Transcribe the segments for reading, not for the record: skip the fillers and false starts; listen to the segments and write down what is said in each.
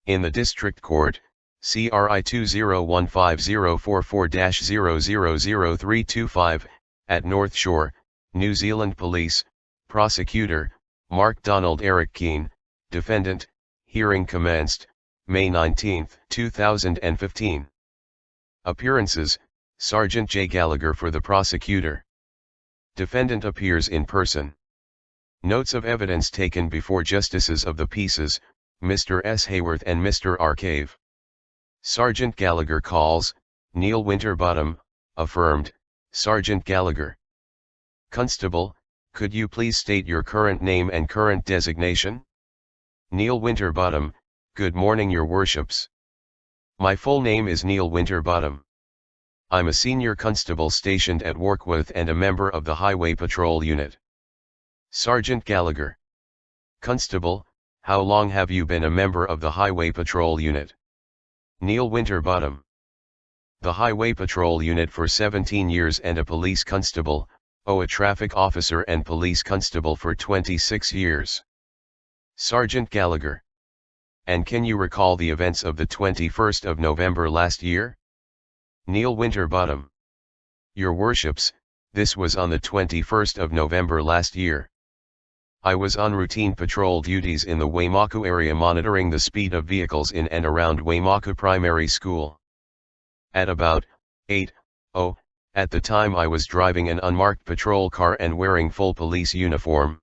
In the District Court, CRI 20150440000325, at North Shore, New Zealand Police, Prosecutor, Mark Donald Eric Keane, Defendant, hearing commenced, May 19, 2015. Appearances, Sergeant J. Gallagher for the prosecutor. Defendant appears in person. Notes of evidence taken before Justices of the Peace, Mr. S. Hayworth and Mr. R. Cave. Sergeant Gallagher calls, Neil Winterbottom, affirmed, Sergeant Gallagher. Constable, could you please state your current name and current designation? Neil Winterbottom, good morning your worships. My full name is Neil Winterbottom. I'm a senior constable stationed at Warkworth and a member of the Highway Patrol Unit. Sergeant Gallagher. Constable, how long have you been a member of the Highway Patrol Unit? Neil Winterbottom. The Highway Patrol Unit for 17 years and a police constable, a traffic officer and police constable for 26 years. Sergeant Gallagher. And can you recall the events of the 21st of November last year? Neil Winterbottom. Your worships, this was on the 21st of November last year. I was on routine patrol duties in the Waimaku area monitoring the speed of vehicles in and around Waimaku Primary School. At about 8:00, at the time I was driving an unmarked patrol car and wearing full police uniform.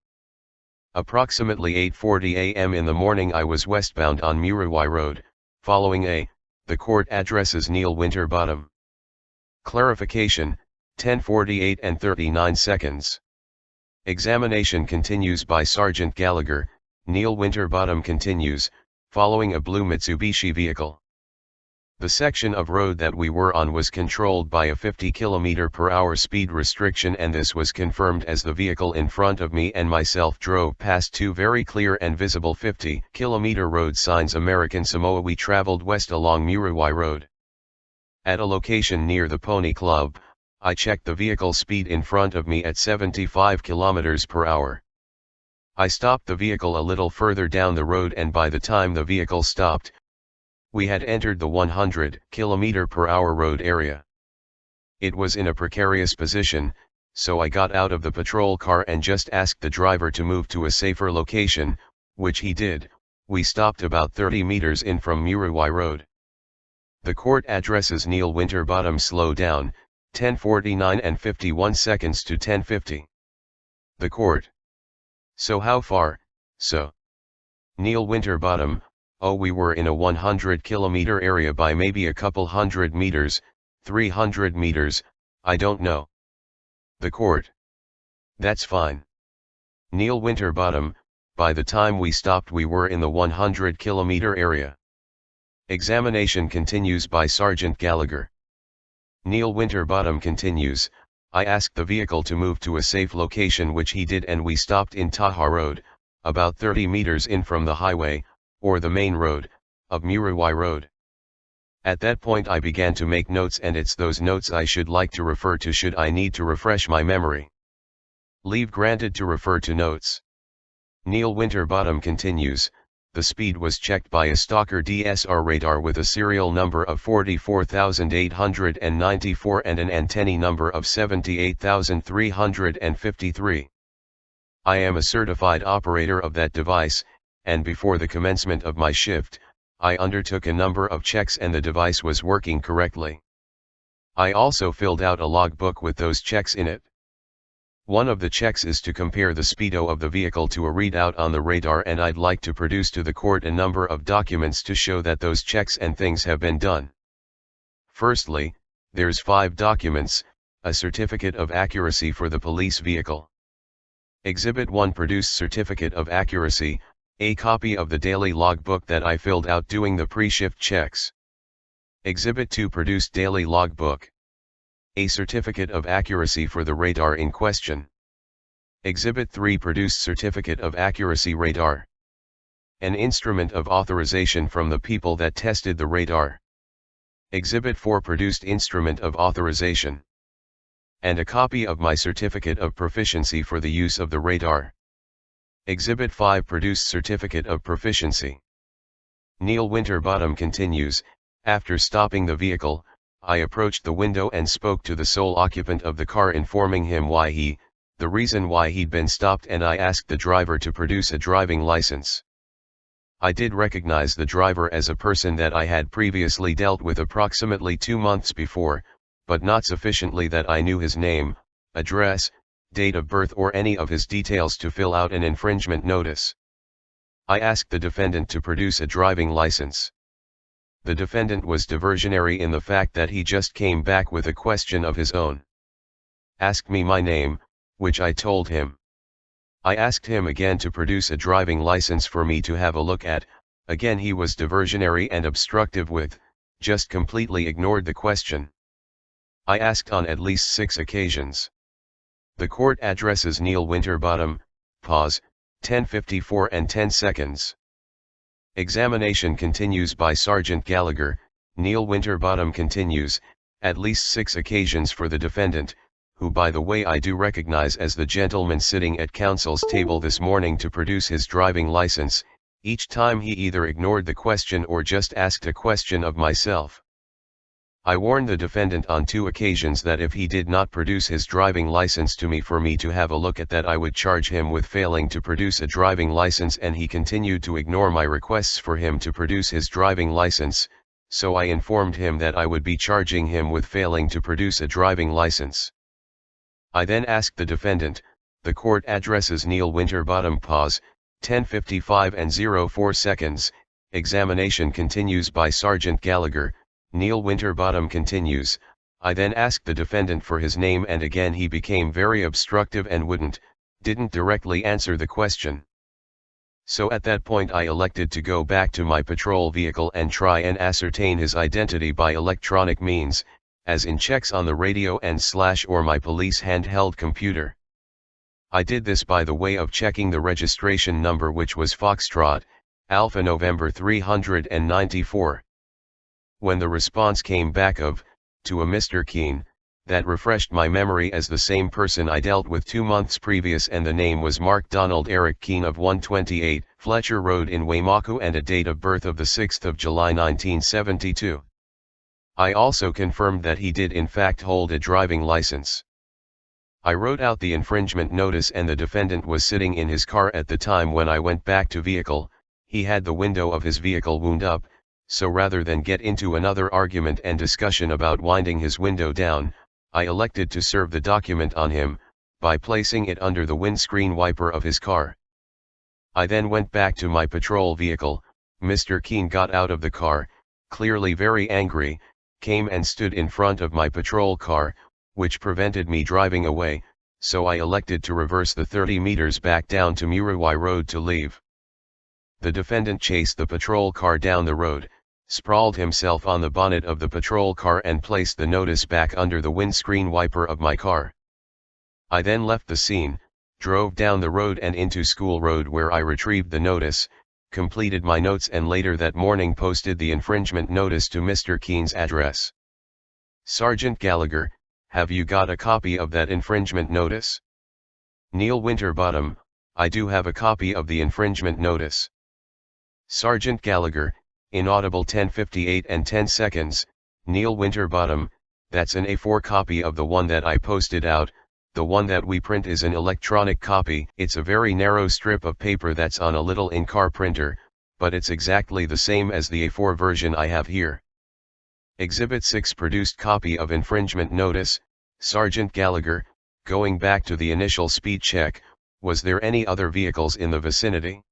Approximately 8:40 a.m. in the morning I was westbound on Muriwai Road, following the court addresses Neil Winterbottom. Clarification, 10:48 and 39 seconds. Examination continues by Sergeant Gallagher. Neil Winterbottom continues, following a blue Mitsubishi vehicle. The section of road that we were on was controlled by a 50 km/h speed restriction, and this was confirmed as the vehicle in front of me and myself drove past two very clear and visible 50 km road signs American Samoa. We traveled west along Muriwai Road. At a location near the Pony Club, I checked the vehicle speed in front of me at 75 km/h. I stopped the vehicle a little further down the road, and by the time the vehicle stopped, we had entered the 100 km/h road area. It was in a precarious position, so I got out of the patrol car and just asked the driver to move to a safer location, which he did. We stopped about 30 meters in from Muriwai Road. The court addresses Neil Winterbottom. Slow down, 10:49 and 51 seconds to 10:50. The court. So how far, so? Neil Winterbottom, we were in a 100 km area by maybe a couple hundred meters, 300 meters, I don't know. The court. That's fine. Neil Winterbottom, by the time we stopped we were in the 100 km area. Examination continues by Sergeant Gallagher. Neil Winterbottom continues, I asked the vehicle to move to a safe location, which he did, and we stopped in Taha Road, about 30 meters in from the highway, or the main road, of Muriwai Road. At that point I began to make notes, and it's those notes I should like to refer to should I need to refresh my memory. Leave granted to refer to notes. Neil Winterbottom continues, the speed was checked by a Stalker DSR radar with a serial number of 44,894 and an antennae number of 78,353. I am a certified operator of that device, and before the commencement of my shift, I undertook a number of checks and the device was working correctly. I also filled out a logbook with those checks in it. One of the checks is to compare the speedo of the vehicle to a readout on the radar, and I'd like to produce to the court a number of documents to show that those checks and things have been done. Firstly, there's 5 documents, a certificate of accuracy for the police vehicle. Exhibit 1 produced certificate of accuracy, a copy of the daily logbook that I filled out doing the pre-shift checks. Exhibit 2 produced daily logbook. A certificate of accuracy for the radar in question. Exhibit 3 produced certificate of accuracy radar. An instrument of authorization from the people that tested the radar. Exhibit 4 produced instrument of authorization. And a copy of my certificate of proficiency for the use of the radar. Exhibit 5 produced certificate of proficiency. Neil Winterbottom continues, after stopping the vehicle, I approached the window and spoke to the sole occupant of the car, informing him the reason why he'd been stopped, and I asked the driver to produce a driving license. I did recognize the driver as a person that I had previously dealt with approximately 2 months before, but not sufficiently that I knew his name, address, date of birth or any of his details to fill out an infringement notice. I asked the defendant to produce a driving license. The defendant was diversionary in the fact that he just came back with a question of his own. Asked me my name, which I told him. I asked him again to produce a driving license for me to have a look at. Again he was diversionary and obstructive just completely ignored the question. I asked on at least 6 occasions. The court addresses Neil Winterbottom, pause, 10:54 and 10 seconds. Examination continues by Sergeant Gallagher. Neil Winterbottom continues, at least 6 occasions for the defendant, who by the way I do recognize as the gentleman sitting at counsel's table this morning, to produce his driving license. Each time he either ignored the question or just asked a question of myself. I warned the defendant on 2 occasions that if he did not produce his driving license to me for me to have a look at, that I would charge him with failing to produce a driving license, and he continued to ignore my requests for him to produce his driving license, so I informed him that I would be charging him with failing to produce a driving license. I then asked the defendant. The court addresses Neil Winterbottom, pause, 10:55 and 04 seconds. Examination continues by Sergeant Gallagher. Neil Winterbottom continues, I then asked the defendant for his name, and again he became very obstructive and didn't directly answer the question. So at that point I elected to go back to my patrol vehicle and try and ascertain his identity by electronic means, as in checks on the radio or my police handheld computer. I did this by the way of checking the registration number, which was Foxtrot, Alpha November 394. When the response came back to a Mr. Keene, that refreshed my memory as the same person I dealt with 2 months previous, and the name was Mark Donald Eric Keene of 128 Fletcher Road in Waymaku, and a date of birth of the 6th of July 1972. I also confirmed that he did in fact hold a driving license. I wrote out the infringement notice, and the defendant was sitting in his car at the time when I went back to vehicle. He had the window of his vehicle wound up, so rather than get into another argument and discussion about winding his window down, I elected to serve the document on him, by placing it under the windscreen wiper of his car. I then went back to my patrol vehicle. Mr. Keene got out of the car, clearly very angry, came and stood in front of my patrol car, which prevented me driving away, so I elected to reverse the 30 meters back down to Muruwai Road to leave. The defendant chased the patrol car down the road, sprawled himself on the bonnet of the patrol car and placed the notice back under the windscreen wiper of my car. I then left the scene, drove down the road and into School Road, where I retrieved the notice, completed my notes, and later that morning posted the infringement notice to Mr. Keene's address. Sergeant Gallagher, have you got a copy of that infringement notice? Neil Winterbottom, I do have a copy of the infringement notice. Sergeant Gallagher, inaudible 10:58 and 10 seconds, Neil Winterbottom, that's an A4 copy of the one that I posted out. The one that we print is an electronic copy. It's a very narrow strip of paper that's on a little in-car printer, but it's exactly the same as the A4 version I have here. Exhibit 6, produced copy of infringement notice. Sergeant Gallagher, going back to the initial speed check, was there any other vehicles in the vicinity?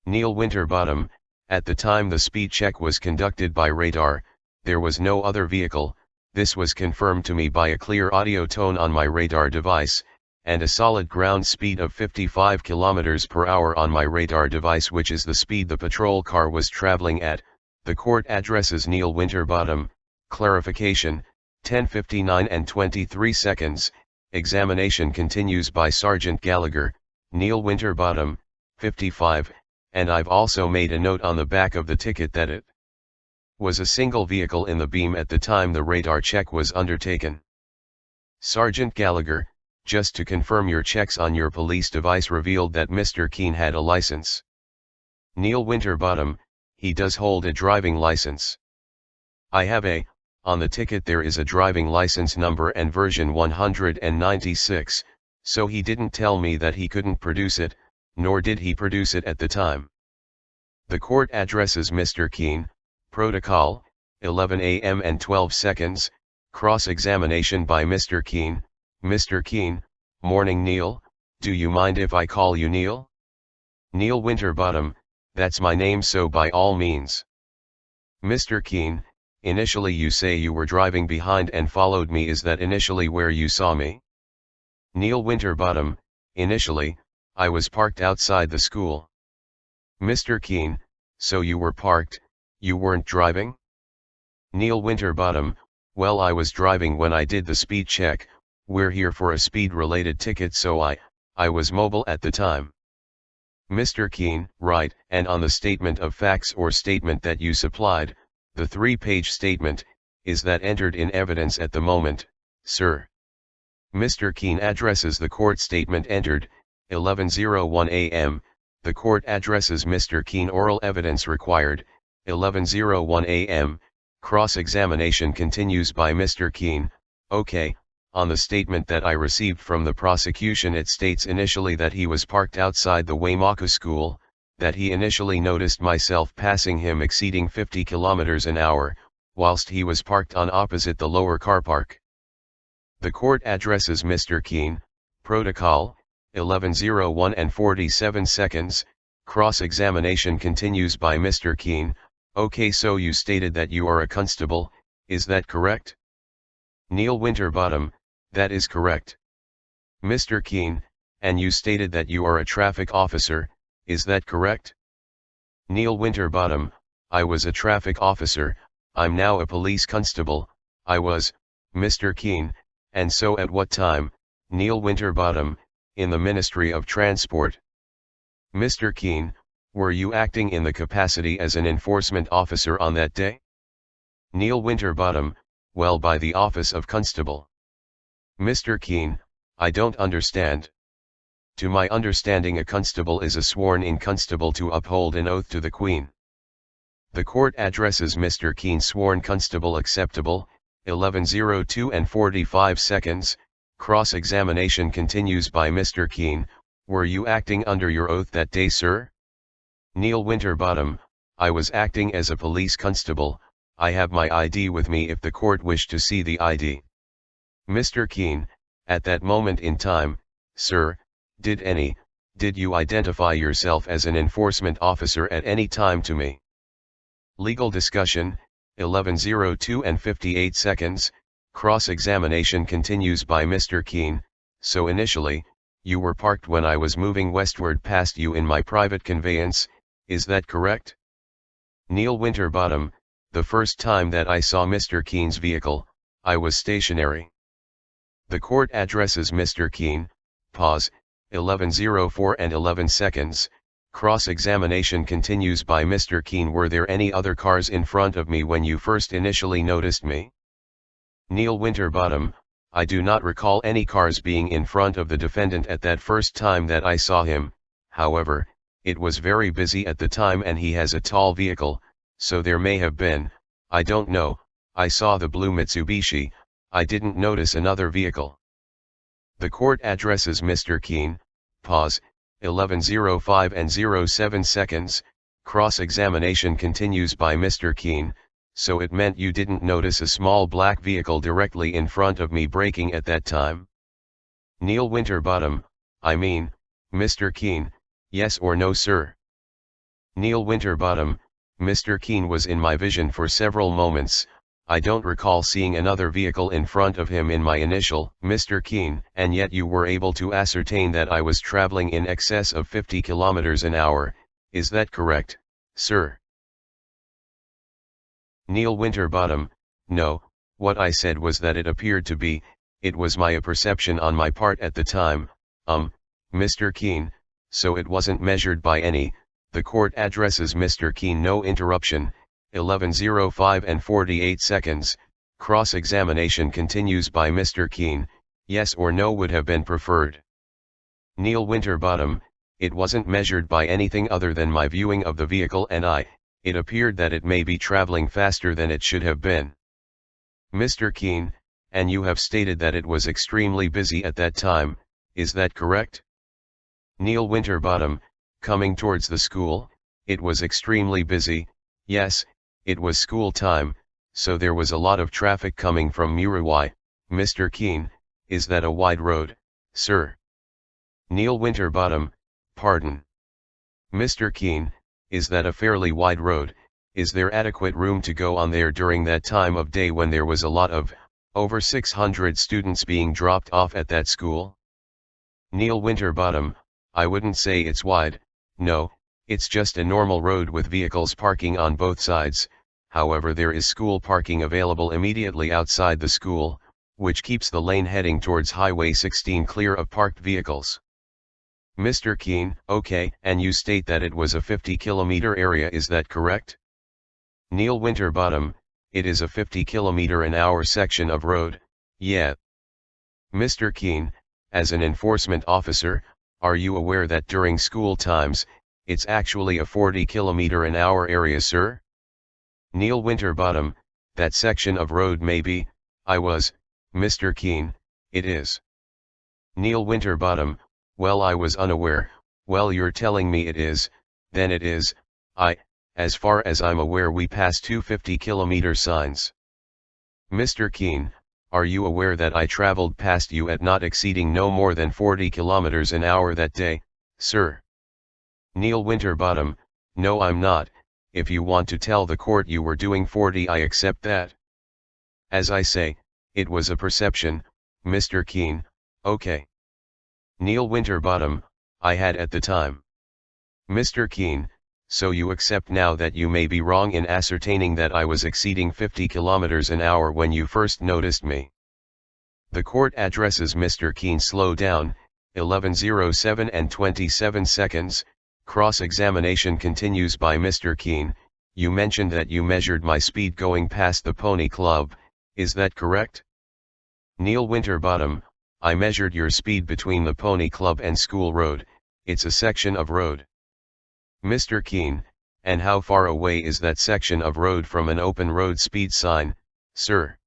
Neil Winterbottom, at the time the speed check was conducted by radar, there was no other vehicle. This was confirmed to me by a clear audio tone on my radar device, and a solid ground speed of 55 km per hour on my radar device, which is the speed the patrol car was traveling at. The court addresses Neil Winterbottom. Clarification, 10:59 and 23 seconds. Examination continues by Sergeant Gallagher. Neil Winterbottom, 55, and I've also made a note on the back of the ticket that it was a single vehicle in the beam at the time the radar check was undertaken. Sergeant Gallagher, just to confirm, your checks on your police device revealed that Mr. Keene had a license. Neil Winterbottom, he does hold a driving license. I have on the ticket there is a driving license number and version 196, so he didn't tell me that he couldn't produce it, nor did he produce it at the time. The court addresses Mr. Keene, Protocol, 11 a.m. and 12 seconds, cross-examination by Mr. Keene. Mr. Keene, morning Neil, do you mind if I call you Neil? Neil Winterbottom, that's my name, so by all means. Mr. Keene, initially you say you were driving behind and followed me, is that initially where you saw me? Neil Winterbottom, initially, I was parked outside the school. Mr. Keene, so you were parked, you weren't driving? Neil Winterbottom, well, I was driving when I did the speed check. We're here for a speed-related ticket, so I was mobile at the time. Mr. Keene, right, and on the statement of facts or statement that you supplied, the 3-page statement, is that entered in evidence at the moment, sir? Mr. Keene addresses the court statement entered, 11:01 a.m., the court addresses Mr. Keene oral evidence required, 11:01 a.m., cross-examination continues by Mr. Keene, okay, on the statement that I received from the prosecution it states initially that he was parked outside the Waimaka school, that he initially noticed myself passing him exceeding 50 kilometers an hour, whilst he was parked on opposite the lower car park. The court addresses Mr. Keene, Protocol, 11:01 and 47 seconds, cross-examination continues by Mr. Keene, okay, so you stated that you are a constable, is that correct? Neil Winterbottom, that is correct. Mr. Keene, and you stated that you are a traffic officer, is that correct? Neil Winterbottom, I was a traffic officer, I'm now a police constable, I was, Mr. Keene, and so at what time, Neil Winterbottom, in the Ministry of Transport? Mr. Keene, were you acting in the capacity as an enforcement officer on that day? Neil Winterbottom, well, by the office of constable. Mr. Keene, I don't understand. To my understanding a constable is a sworn-in constable to uphold an oath to the Queen. The court addresses Mr. Keene sworn constable acceptable, 11:02 and 45 seconds, cross-examination continues by Mr. Keene, were you acting under your oath that day, sir? Neil Winterbottom, I was acting as a police constable, I have my ID with me if the court wished to see the ID. Mr. Keene, at that moment in time, sir, did you identify yourself as an enforcement officer at any time to me? Legal discussion, 11:02 and 58 seconds, cross-examination continues by Mr. Keene, so initially, you were parked when I was moving westward past you in my private conveyance, is that correct? Neil Winterbottom, the first time that I saw Mr. Keene's vehicle, I was stationary. The court addresses Mr. Keene, pause, 11:04 and 11 seconds, cross-examination continues by Mr. Keene, were there any other cars in front of me when you first initially noticed me? Neil Winterbottom, I do not recall any cars being in front of the defendant at that first time that I saw him, however, it was very busy at the time and he has a tall vehicle, so there may have been, I don't know, I saw the blue Mitsubishi, I didn't notice another vehicle. The court addresses Mr. Keene, pause, 11:05 and 07 seconds, cross-examination continues by Mr. Keene, so it meant you didn't notice a small black vehicle directly in front of me braking at that time? Neil Winterbottom, I mean, Mr. Keene, yes or no, sir? Neil Winterbottom, Mr. Keene was in my vision for several moments, I don't recall seeing another vehicle in front of him in my initial, Mr. Keene, and yet you were able to ascertain that I was traveling in excess of 50 kilometers an hour, is that correct, sir? Neil Winterbottom, no, what I said was that it appeared to be, it was my perception on my part at the time, Mr. Keene, so it wasn't measured by any. The court addresses Mr. Keene, no interruption, 11:05 and 48 seconds, cross-examination continues by Mr. Keene, yes or no would have been preferred. Neil Winterbottom, it wasn't measured by anything other than my viewing of the vehicle and it appeared that it may be traveling faster than it should have been. Mr. Keene, and you have stated that it was extremely busy at that time, is that correct? Neil Winterbottom, coming towards the school, it was extremely busy. Yes, it was school time, so there was a lot of traffic coming from Muriwai. Mr. Keene, is that a wide road, sir? Neil Winterbottom, pardon. Mr. Keene, is that a fairly wide road? Is there adequate room to go on there during that time of day when there was a lot of, over 600 students being dropped off at that school? Neil Winterbottom, I wouldn't say it's wide, no, it's just a normal road with vehicles parking on both sides. However, there is school parking available immediately outside the school, which keeps the lane heading towards Highway 16 clear of parked vehicles. Mr. Keene, okay, and you state that it was a 50-kilometer area, is that correct? Neil Winterbottom, it is a 50-kilometer-an-hour section of road, yeah. Mr. Keene, as an enforcement officer, are you aware that during school times, it's actually a 40-kilometer-an-hour area, sir? Neil Winterbottom, that section of road may be, Mr. Keene, it is. Neil Winterbottom, well, I was unaware. Well, you're telling me it is, then it is. As far as I'm aware, we pass 250-kilometer signs. Mr. Keene, are you aware that I traveled past you at not exceeding no more than 40 kilometers an hour that day, sir? Neil Winterbottom, no, I'm not. If you want to tell the court you were doing 40, I accept that. As I say, it was a perception, Mr. Keene, okay. Neil Winterbottom, I had at the time. Mr. Keene, so you accept now that you may be wrong in ascertaining that I was exceeding 50 kilometers an hour when you first noticed me. The court addresses Mr. Keene. Slow down, 11:07 and 27 seconds, cross-examination continues by Mr. Keene. You mentioned that you measured my speed going past the Pony Club, is that correct? Neil Winterbottom, I measured your speed between the Pony Club and School Road, it's a section of road. Mr. Keene, and how far away is that section of road from an open road speed sign, sir?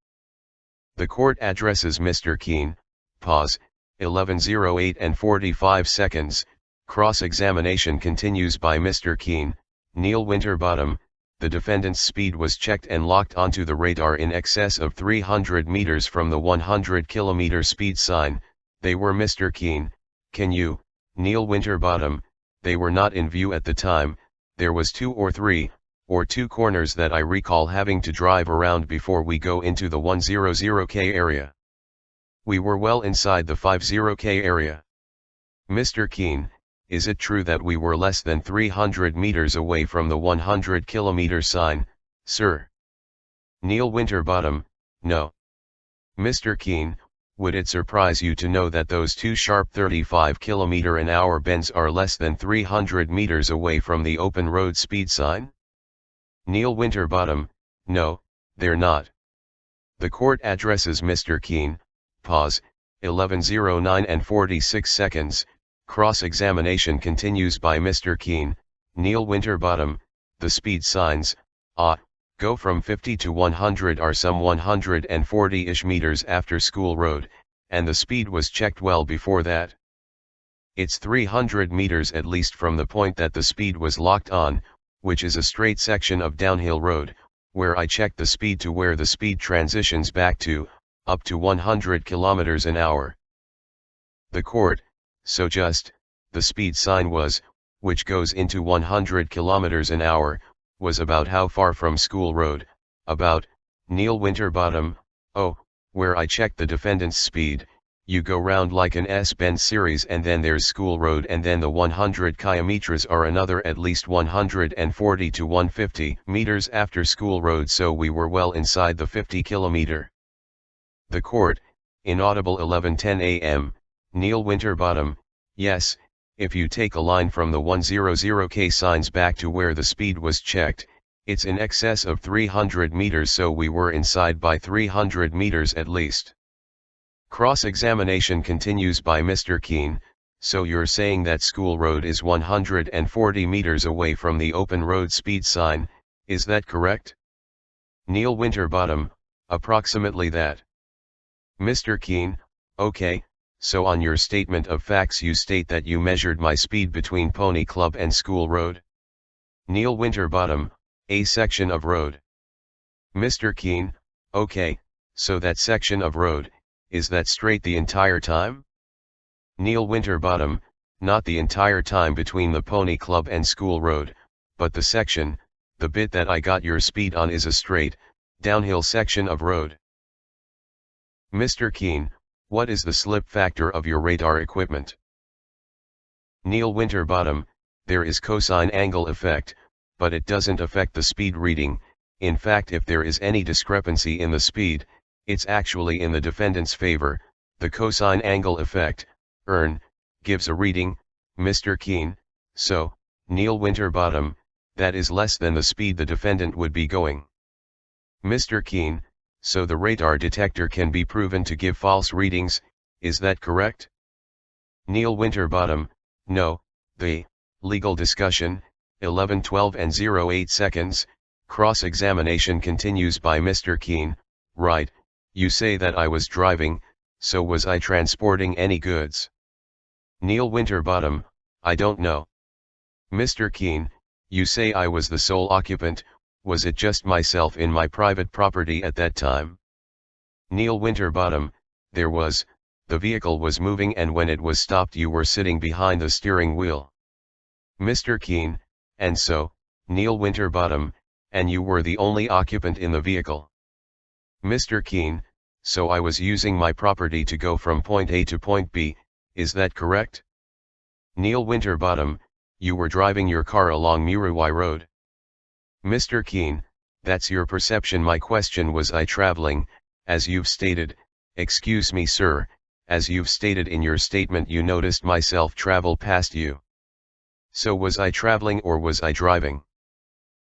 The court addresses Mr. Keene, pause, 11:08 and 45 seconds, cross-examination continues by Mr. Keene. Neil Winterbottom, the defendant's speed was checked and locked onto the radar in excess of 300 meters from the 100-kilometer speed sign. They were, Mr. Keene, can you, Neil Winterbottom, they were not in view at the time. There was 2 corners that I recall having to drive around before we go into the 100K area. We were well inside the 50K area. Mr. Keene, is it true that we were less than 300 meters away from the 100-kilometer sign, sir? Neil Winterbottom, no. Mr. Keene, would it surprise you to know that those 2 sharp 35-kilometer-an-hour bends are less than 300 meters away from the open road speed sign? Neil Winterbottom, no, they're not. The court addresses Mr. Keene, pause, 11:09 and 46 seconds, cross-examination continues by Mr. Keene. Neil Winterbottom, the speed signs, go from 50 to 100 are some 140-ish meters after School Road, and the speed was checked well before that. It's 300 meters at least from the point that the speed was locked on, which is a straight section of downhill road, where I checked the speed to where the speed transitions back to, up to 100 kilometers an hour. The court, so just, the speed sign was, which goes into 100 kilometers an hour, was about how far from School Road? About, Neil Winterbottom, where I checked the defendant's speed. You go round like an S-bend series and then there's School Road and then the 100 kilometers are another at least 140 to 150 meters after School Road, so we were well inside the 50-kilometer. The court, inaudible 11:10 a.m., Neil Winterbottom, yes, if you take a line from the 100K signs back to where the speed was checked, it's in excess of 300 meters, so we were inside by 300 meters at least. Cross-examination continues by Mr. Keene, so you're saying that School Road is 140 meters away from the open road speed sign, Is that correct? Neil Winterbottom, approximately that. Mr. Keene, okay, so on your statement of facts you state that you measured my speed between Pony Club and School Road. Neil Winterbottom, a section of road. Mr. Keene, okay, so that section of road, is that straight the entire time? Neil Winterbottom, not the entire time between the Pony Club and School Road, but the section, the bit that I got your speed on is a straight, downhill section of road. Mr. Keene, what is the slip factor of your radar equipment? Neil Winterbottom, there is cosine angle effect, but it doesn't affect the speed reading. In fact, if there is any discrepancy in the speed, it's actually in the defendant's favor. The cosine angle effect, EARN, gives a reading, Mr. Keene, so, Neil Winterbottom, that is less than the speed the defendant would be going. Mr. Keene, so the radar detector can be proven to give false readings, is that correct? Neil Winterbottom, no, the legal discussion, 11:12 and 08 seconds, cross-examination continues by Mr. Keene, right, you say that I was driving, so was I transporting any goods? Neil Winterbottom, I don't know. Mr. Keene, you say I was the sole occupant, was it just myself in my private property at that time? Neil Winterbottom, there was, the vehicle was moving and when it was stopped you were sitting behind the steering wheel. Mr. Keene, and so, Neil Winterbottom, and you were the only occupant in the vehicle. Mr. Keene, so I was using my property to go from point A to point B, is that correct? Neil Winterbottom, you were driving your car along Muruwai Road. Mr. Keene, that's your perception. My question was I traveling, as you've stated, excuse me sir, as you've stated in your statement you noticed myself travel past you. So was I traveling or was I driving?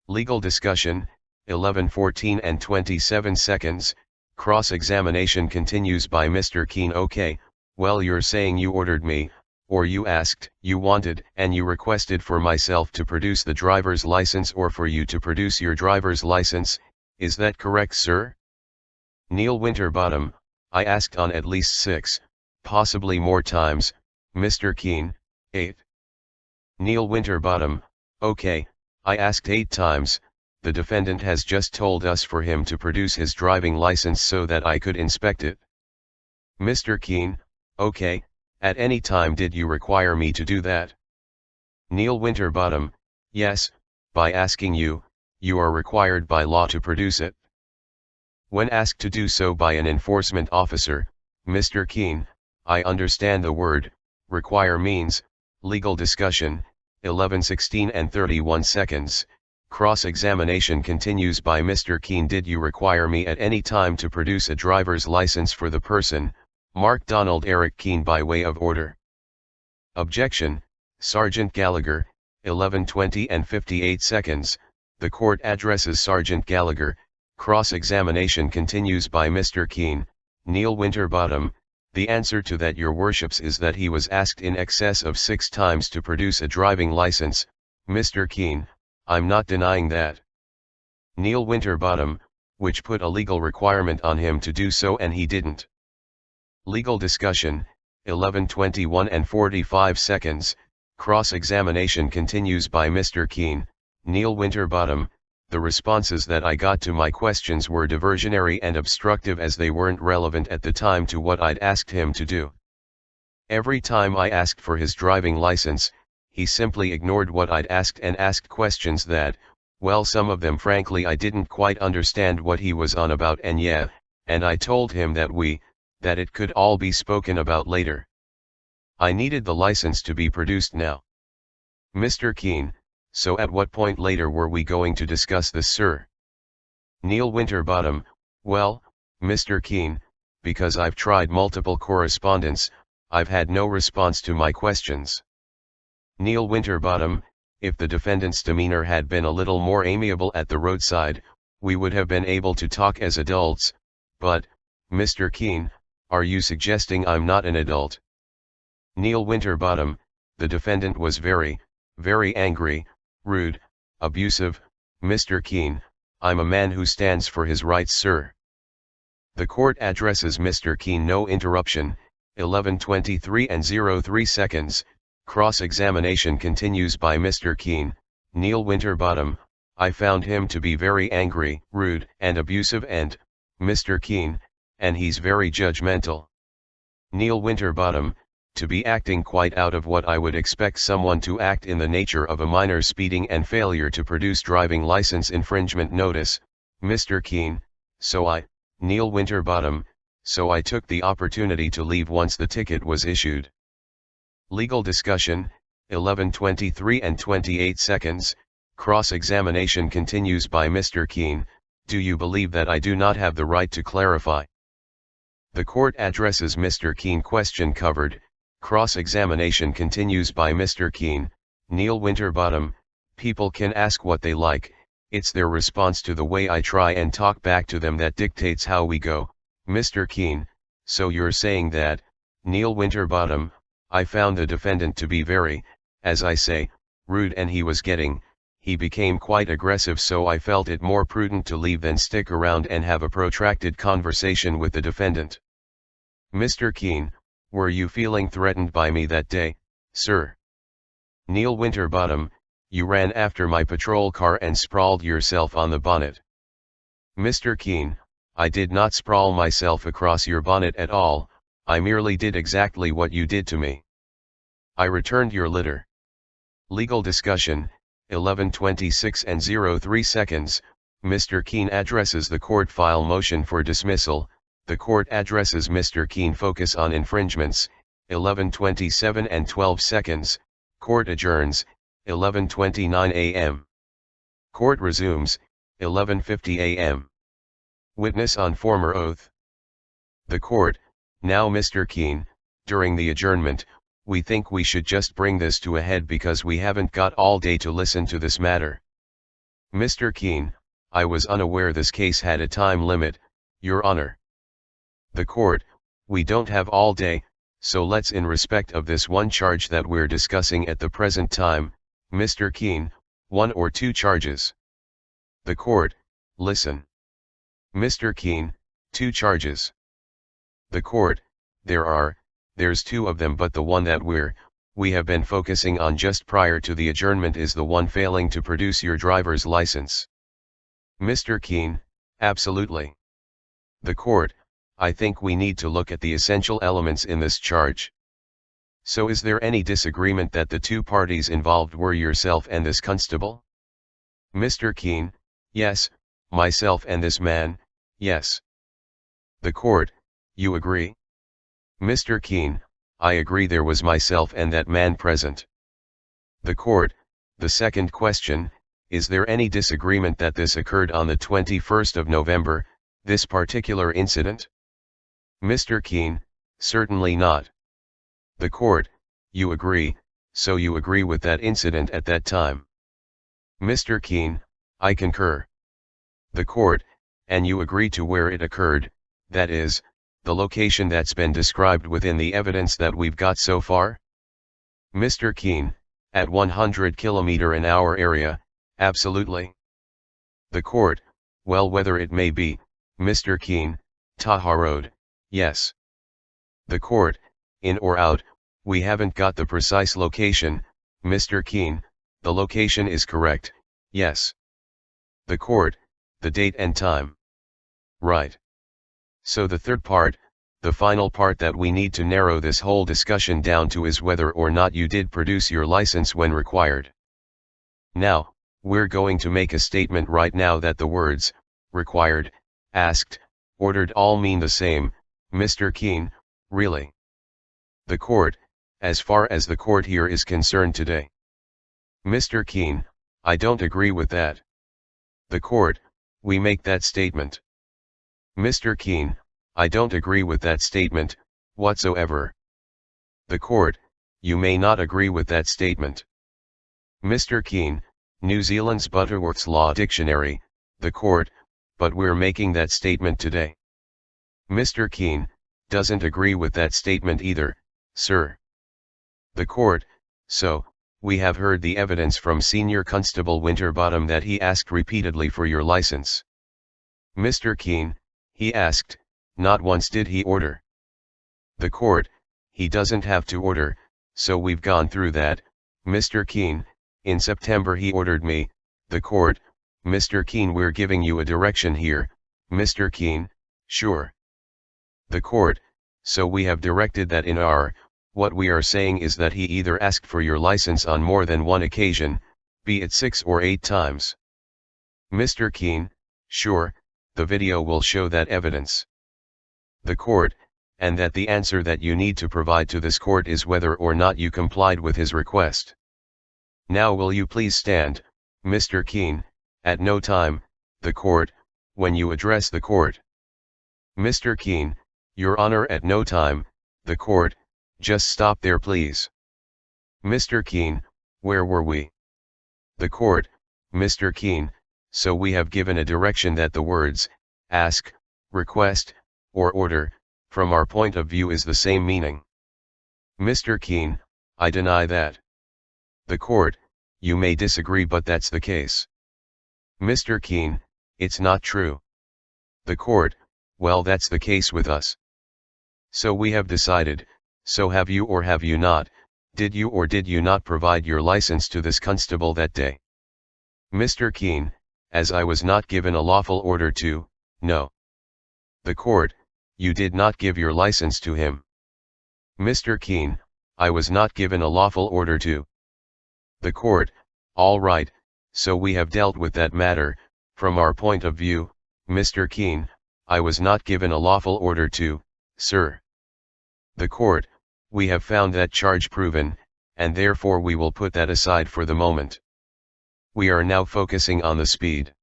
Legal discussion, 11:14 and 27 seconds, cross-examination continues by Mr. Keene. Okay, well you're saying you ordered me, or you asked, you wanted, and you requested for myself to produce the driver's license or for you to produce your driver's license, is that correct sir? Neil Winterbottom, I asked on at least 6, possibly more times, Mr. Keene, 8. Neil Winterbottom, okay, I asked 8 times, the defendant has just told us for him to produce his driving license so that I could inspect it. Mr. Keene, okay, at any time did you require me to do that? Neil Winterbottom, yes, by asking you, you are required by law to produce it. When asked to do so by an enforcement officer, Mr. Keene, I understand the word, require means, legal discussion, 11:16 and 31 seconds, cross-examination continues by Mr. Keene. Did you require me at any time to produce a driver's license for the person, Mark Donald Eric Keene by way of order? Objection, Sergeant Gallagher, 11:20 and 58 seconds, the court addresses Sergeant Gallagher, cross-examination continues by Mr. Keene, Neil Winterbottom, the answer to that your worships is that he was asked in excess of 6 times to produce a driving license, Mr. Keene, I'm not denying that. Neil Winterbottom, which put a legal requirement on him to do so and he didn't. Legal discussion, 11:21 and 45 seconds, cross-examination continues by Mr. Keene, Neil Winterbottom, the responses that I got to my questions were diversionary and obstructive as they weren't relevant at the time to what I'd asked him to do. Every time I asked for his driving license, he simply ignored what I'd asked and asked questions that, well some of them frankly I didn't quite understand what he was on about and I told him that it could all be spoken about later. I needed the license to be produced now. Mr. Keene, so at what point later were we going to discuss this sir? Neil Winterbottom, well, Mr. Keene, because I've tried multiple correspondence, I've had no response to my questions. Neil Winterbottom, if the defendant's demeanor had been a little more amiable at the roadside, we would have been able to talk as adults, but, Mr. Keene, are you suggesting I'm not an adult? Neil Winterbottom, the defendant was very, very angry, rude, abusive, Mr. Keene, I'm a man who stands for his rights, sir. The court addresses Mr. Keene. No interruption. 11:23 and 03 seconds. Cross-examination continues by Mr. Keene. Neil Winterbottom, I found him to be very angry, rude, and abusive, and, Mr. Keene, and he's very judgmental. Neil Winterbottom, to be acting quite out of what I would expect someone to act in the nature of a minor speeding and failure to produce driving license infringement notice, Mr. Keene, Neil Winterbottom, so I took the opportunity to leave once the ticket was issued. Legal discussion, 11:23 and 28 seconds. Cross-examination continues by Mr. Keene. Do you believe that I do not have the right to clarify? The court addresses Mr. Keene. Question covered. Cross-examination continues by Mr. Keene. Neil Winterbottom, people can ask what they like, it's their response to the way I try and talk back to them that dictates how we go. Mr. Keene, so you're saying that, Neil Winterbottom, I found the defendant to be very, as I say, rude, and he became quite aggressive, so I felt it more prudent to leave than stick around and have a protracted conversation with the defendant. Mr. Keene, were you feeling threatened by me that day, sir? Neil Winterbottom, you ran after my patrol car and sprawled yourself on the bonnet. Mr. Keene, I did not sprawl myself across your bonnet at all, I merely did exactly what you did to me. I returned your litter. Legal discussion, 11:26 and 03 seconds. Mr. Keene addresses the court. File motion for dismissal. The court addresses Mr. Keene. Focus on infringements. 11:27 and 12 seconds. Court adjourns. 11:29 a.m. Court resumes. 11:50 a.m. Witness on former oath. The court, now Mr. Keene, during the adjournment, we think we should just bring this to a head because we haven't got all day to listen to this matter. Mr. Keene, I was unaware this case had a time limit, Your Honor. The court, we don't have all day, so let's, in respect of this one charge that we're discussing at the present time, Mr. Keene, 1 or 2 charges. The court, listen. Mr. Keene, 2 charges. The court, there's 2 of them, but the one that we have been focusing on just prior to the adjournment is the one failing to produce your driver's license. Mr. Keene, absolutely. The court, I think we need to look at the essential elements in this charge. So is there any disagreement that the 2 parties involved were yourself and this constable? Mr. Keene, yes, myself and this man, yes. The court, you agree? Mr. Keene, I agree, there was myself and that man present. The court, the second question, is there any disagreement that this occurred on the 21st of November, this particular incident? Mr. Keene, certainly not. The court, you agree, so you agree with that incident at that time. Mr. Keene, I concur. The court, and you agree to where it occurred, that is, the location that's been described within the evidence that we've got so far? Mr. Keene, at 100 km/h area, absolutely. The court, well, whether it may be, Mr. Keene, Taha Road, yes. The court, in or out, we haven't got the precise location, Mr. Keene, the location is correct, yes. The court, the date and time. Right. So the third part, the final part that we need to narrow this whole discussion down to is whether or not you did produce your license when required. Now, we're going to make a statement right now that the words, required, asked, ordered all mean the same, Mr. Keene, really. The court, as far as the court here is concerned today. Mr. Keene, I don't agree with that. The court, we make that statement. Mr. Keene, I don't agree with that statement, whatsoever. The court, you may not agree with that statement. Mr. Keene, New Zealand's Butterworth's Law Dictionary, the court, but we're making that statement today. Mr. Keene, doesn't agree with that statement either, sir. The court, so, we have heard the evidence from Senior Constable Winterbottom that he asked repeatedly for your license. Mr. Keene, he asked, not once did he order. The court, he doesn't have to order, so we've gone through that. Mr. Keene, in September he ordered me. The court, Mr. Keene, we're giving you a direction here. Mr. Keene, sure. The court, so we have directed that in our, what we are saying is that he either asked for your license on more than one occasion, be it 6 or 8 times. Mr. Keene, sure, the video will show that evidence. The court, and that the answer that you need to provide to this court is whether or not you complied with his request. Now will you please stand, Mr. Keene, at no time, the court, when you address the court. Mr. Keene, Your Honor, at no time, the court, just stop there please. Mr. Keene, where were we? The court, Mr. Keene, so we have given a direction that the words, ask, request, or order, from our point of view is the same meaning. Mr. Keene, I deny that. The court, you may disagree but that's the case. Mr. Keene, it's not true. The court, well that's the case with us. So we have decided, so have you or have you not, did you or did you not provide your license to this constable that day? Mr. Keene, as I was not given a lawful order to, no. The court, you did not give your license to him. Mr. Keene, I was not given a lawful order to. The court, all right, so we have dealt with that matter. From our point of view, Mr. Keene, I was not given a lawful order to, sir. The court, we have found that charge proven, and therefore we will put that aside for the moment. We are now focusing on the speed.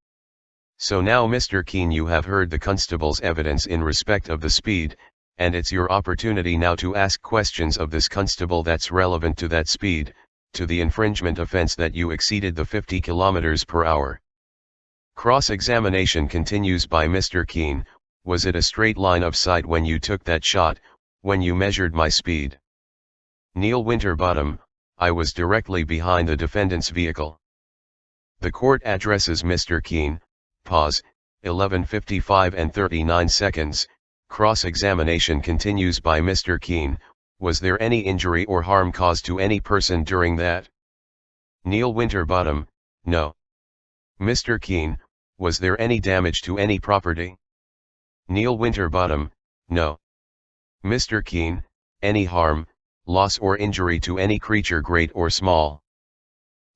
So now Mr. Keene, you have heard the constable's evidence in respect of the speed, and it's your opportunity now to ask questions of this constable that's relevant to that speed, to the infringement offense that you exceeded the 50 km per hour. Cross-examination continues by Mr. Keene, was it a straight line of sight when you took that shot, when you measured my speed? Neil Winterbottom, I was directly behind the defendant's vehicle. The court addresses Mr. Keene, pause, 11:55 and 39 seconds, cross-examination continues by Mr. Keene, was there any injury or harm caused to any person during that? Neil Winterbottom, no. Mr. Keene, was there any damage to any property? Neil Winterbottom, no. Mr. Keene, any harm, loss or injury to any creature great or small?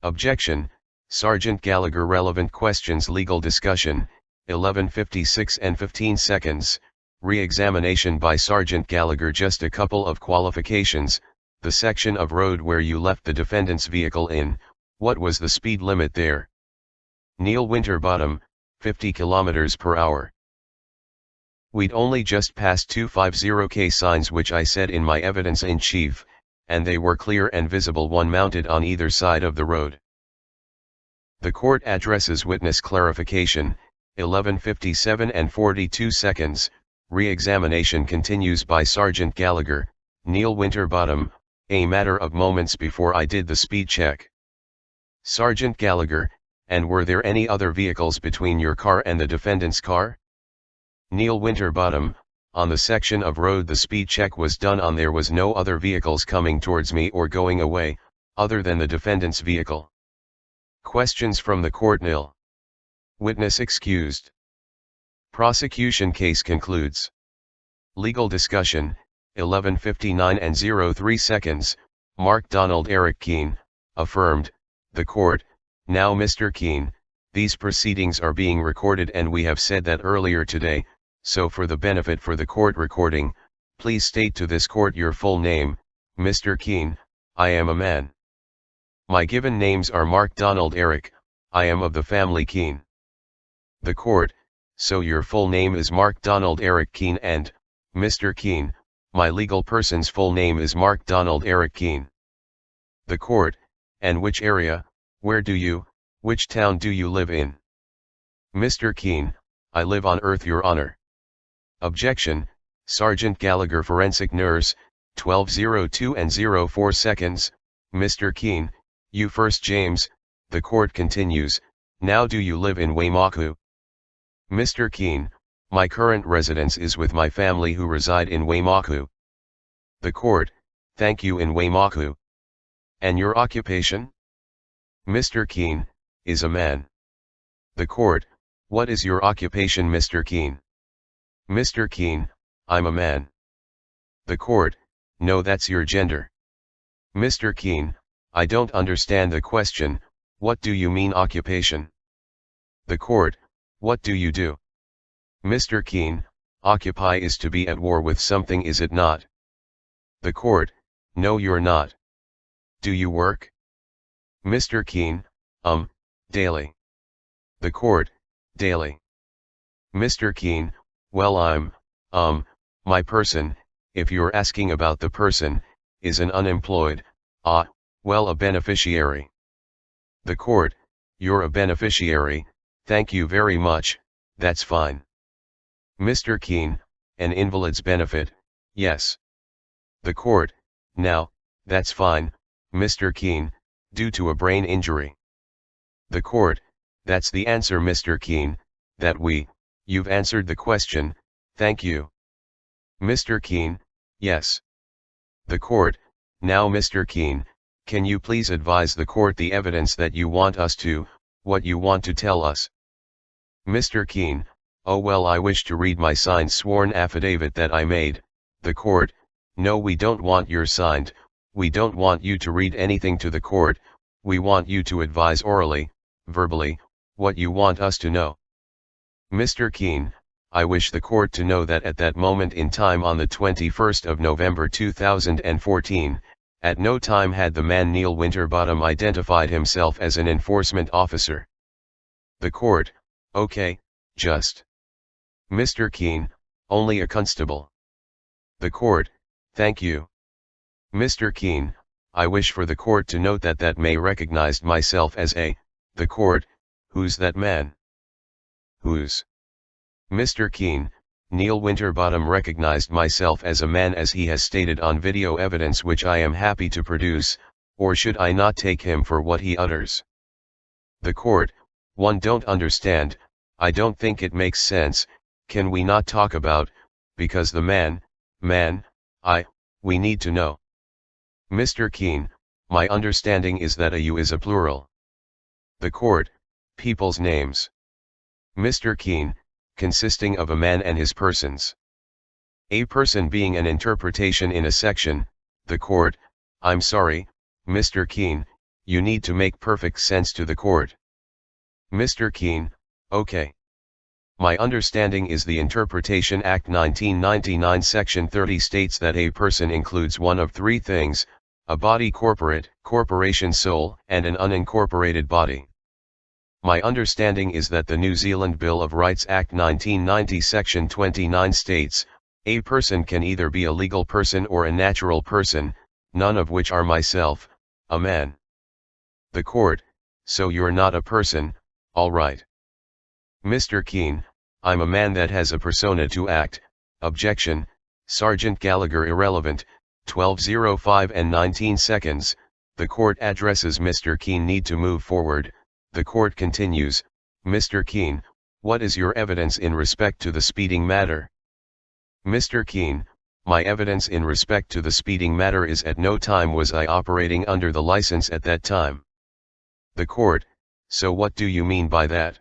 Objection, Sergeant Gallagher. Relevant questions. Legal discussion, 11:56 and 15 seconds, re-examination by Sergeant Gallagher. Just a couple of qualifications, the section of road where you left the defendant's vehicle in, what was the speed limit there? Neil Winterbottom, 50 km per hour. We'd only just passed 250K signs which I said in my evidence in chief, and they were clear and visible, one mounted on either side of the road. The court addresses witness clarification, 11:57 and 42 seconds, re-examination continues by Sergeant Gallagher, Neil Winterbottom, a matter of moments before I did the speed check. Sergeant Gallagher, and were there any other vehicles between your car and the defendant's car? Neil Winterbottom, on the section of road the speed check was done on, there was no other vehicles coming towards me or going away, other than the defendant's vehicle. Questions from the court. Nil. Witness excused. Prosecution case concludes. Legal discussion, 11:59 and 03 seconds, Mark Donald Eric Keene, affirmed, the court, now Mr. Keene, these proceedings are being recorded and we have said that earlier today, so for the benefit for the court recording, please state to this court your full name. Mr. Keene, I am a man. My given names are Mark Donald Eric, I am of the family Keene. The court, so your full name is Mark Donald Eric Keene and, Mr. Keene, my legal person's full name is Mark Donald Eric Keene. The court, and which area, which town do you live in? Mr. Keene, I live on Earth, Your Honor. Objection, Sergeant Gallagher. Forensic nurse, 12:02 and 04 seconds, Mr. Keene, You first, James. The court continues. Now do you live in Waimaku? Mr. Keene, my current residence is with my family who reside in Waimaku. The court, thank you, in Waimaku. And your occupation? Mr. Keene, is a man. The court, what is your occupation, Mr. Keene? Mr. Keene, I'm a man. The court, no, that's your gender. Mr. Keene, I don't understand the question, what do you mean occupation? The court, what do you do? Mr. Keene, occupy is to be at war with something, is it not? The court, no, you're not. Do you work? Mr. Keene, daily. The court, daily. Mr. Keene, well, my person, if you're asking about the person, is an unemployed, well, a beneficiary. The court, you're a beneficiary, thank you very much, that's fine. Mr. Keene, an invalid's benefit, yes. The court, now, that's fine, Mr. Keene, due to a brain injury. The court, that's the answer, Mr. Keene, you've answered the question, thank you. Mr. Keene, yes. The court, now Mr. Keene, can you please advise the court the evidence that you want us to, what you want to tell us? Mr. Keene, oh well, I wish to read my signed sworn affidavit that I made. The court, no, we don't want your signed, we don't want you to read anything to the court, we want you to advise orally, verbally, what you want us to know. Mr. Keene, I wish the court to know that at that moment in time on the 21st of November 2014, at no time had the man Neil Winterbottom identified himself as an enforcement officer. The court, okay, just. Mr. Keene, only a constable. The court, thank you. Mr. Keene, I wish for the court to note that may recognized myself as a, the court, who's that man? Whose? Mr. Keene, Neil Winterbottom recognized myself as a man as he has stated on video evidence which I am happy to produce, or should I not take him for what he utters? The court, one don't understand, I don't think it makes sense, can we not talk about, because the man, we need to know. Mr. Keene, my understanding is that a you is a plural. The court, people's names. Mr. Keene, consisting of a man and his persons. A person being an interpretation in a section. The court, I'm sorry, Mr. Keene, you need to make perfect sense to the court. Mr. Keene, okay. My understanding is the Interpretation Act 1999 Section 30 states that a person includes one of three things: a body, corporation, soul, and an unincorporated body. My understanding is that the New Zealand Bill of Rights Act 1990 Section 29 states, a person can either be a legal person or a natural person, none of which are myself, a man. The court, so you're not a person, all right. Mr. Keene, I'm a man that has a persona to act. Objection, Sergeant Gallagher irrelevant, 12:05 and 19 seconds, the court addresses Mr. Keene need to move forward. The court continues, Mr. Keene, what is your evidence in respect to the speeding matter? Mr. Keene, my evidence in respect to the speeding matter is at no time was I operating under the license at that time. The court, so what do you mean by that?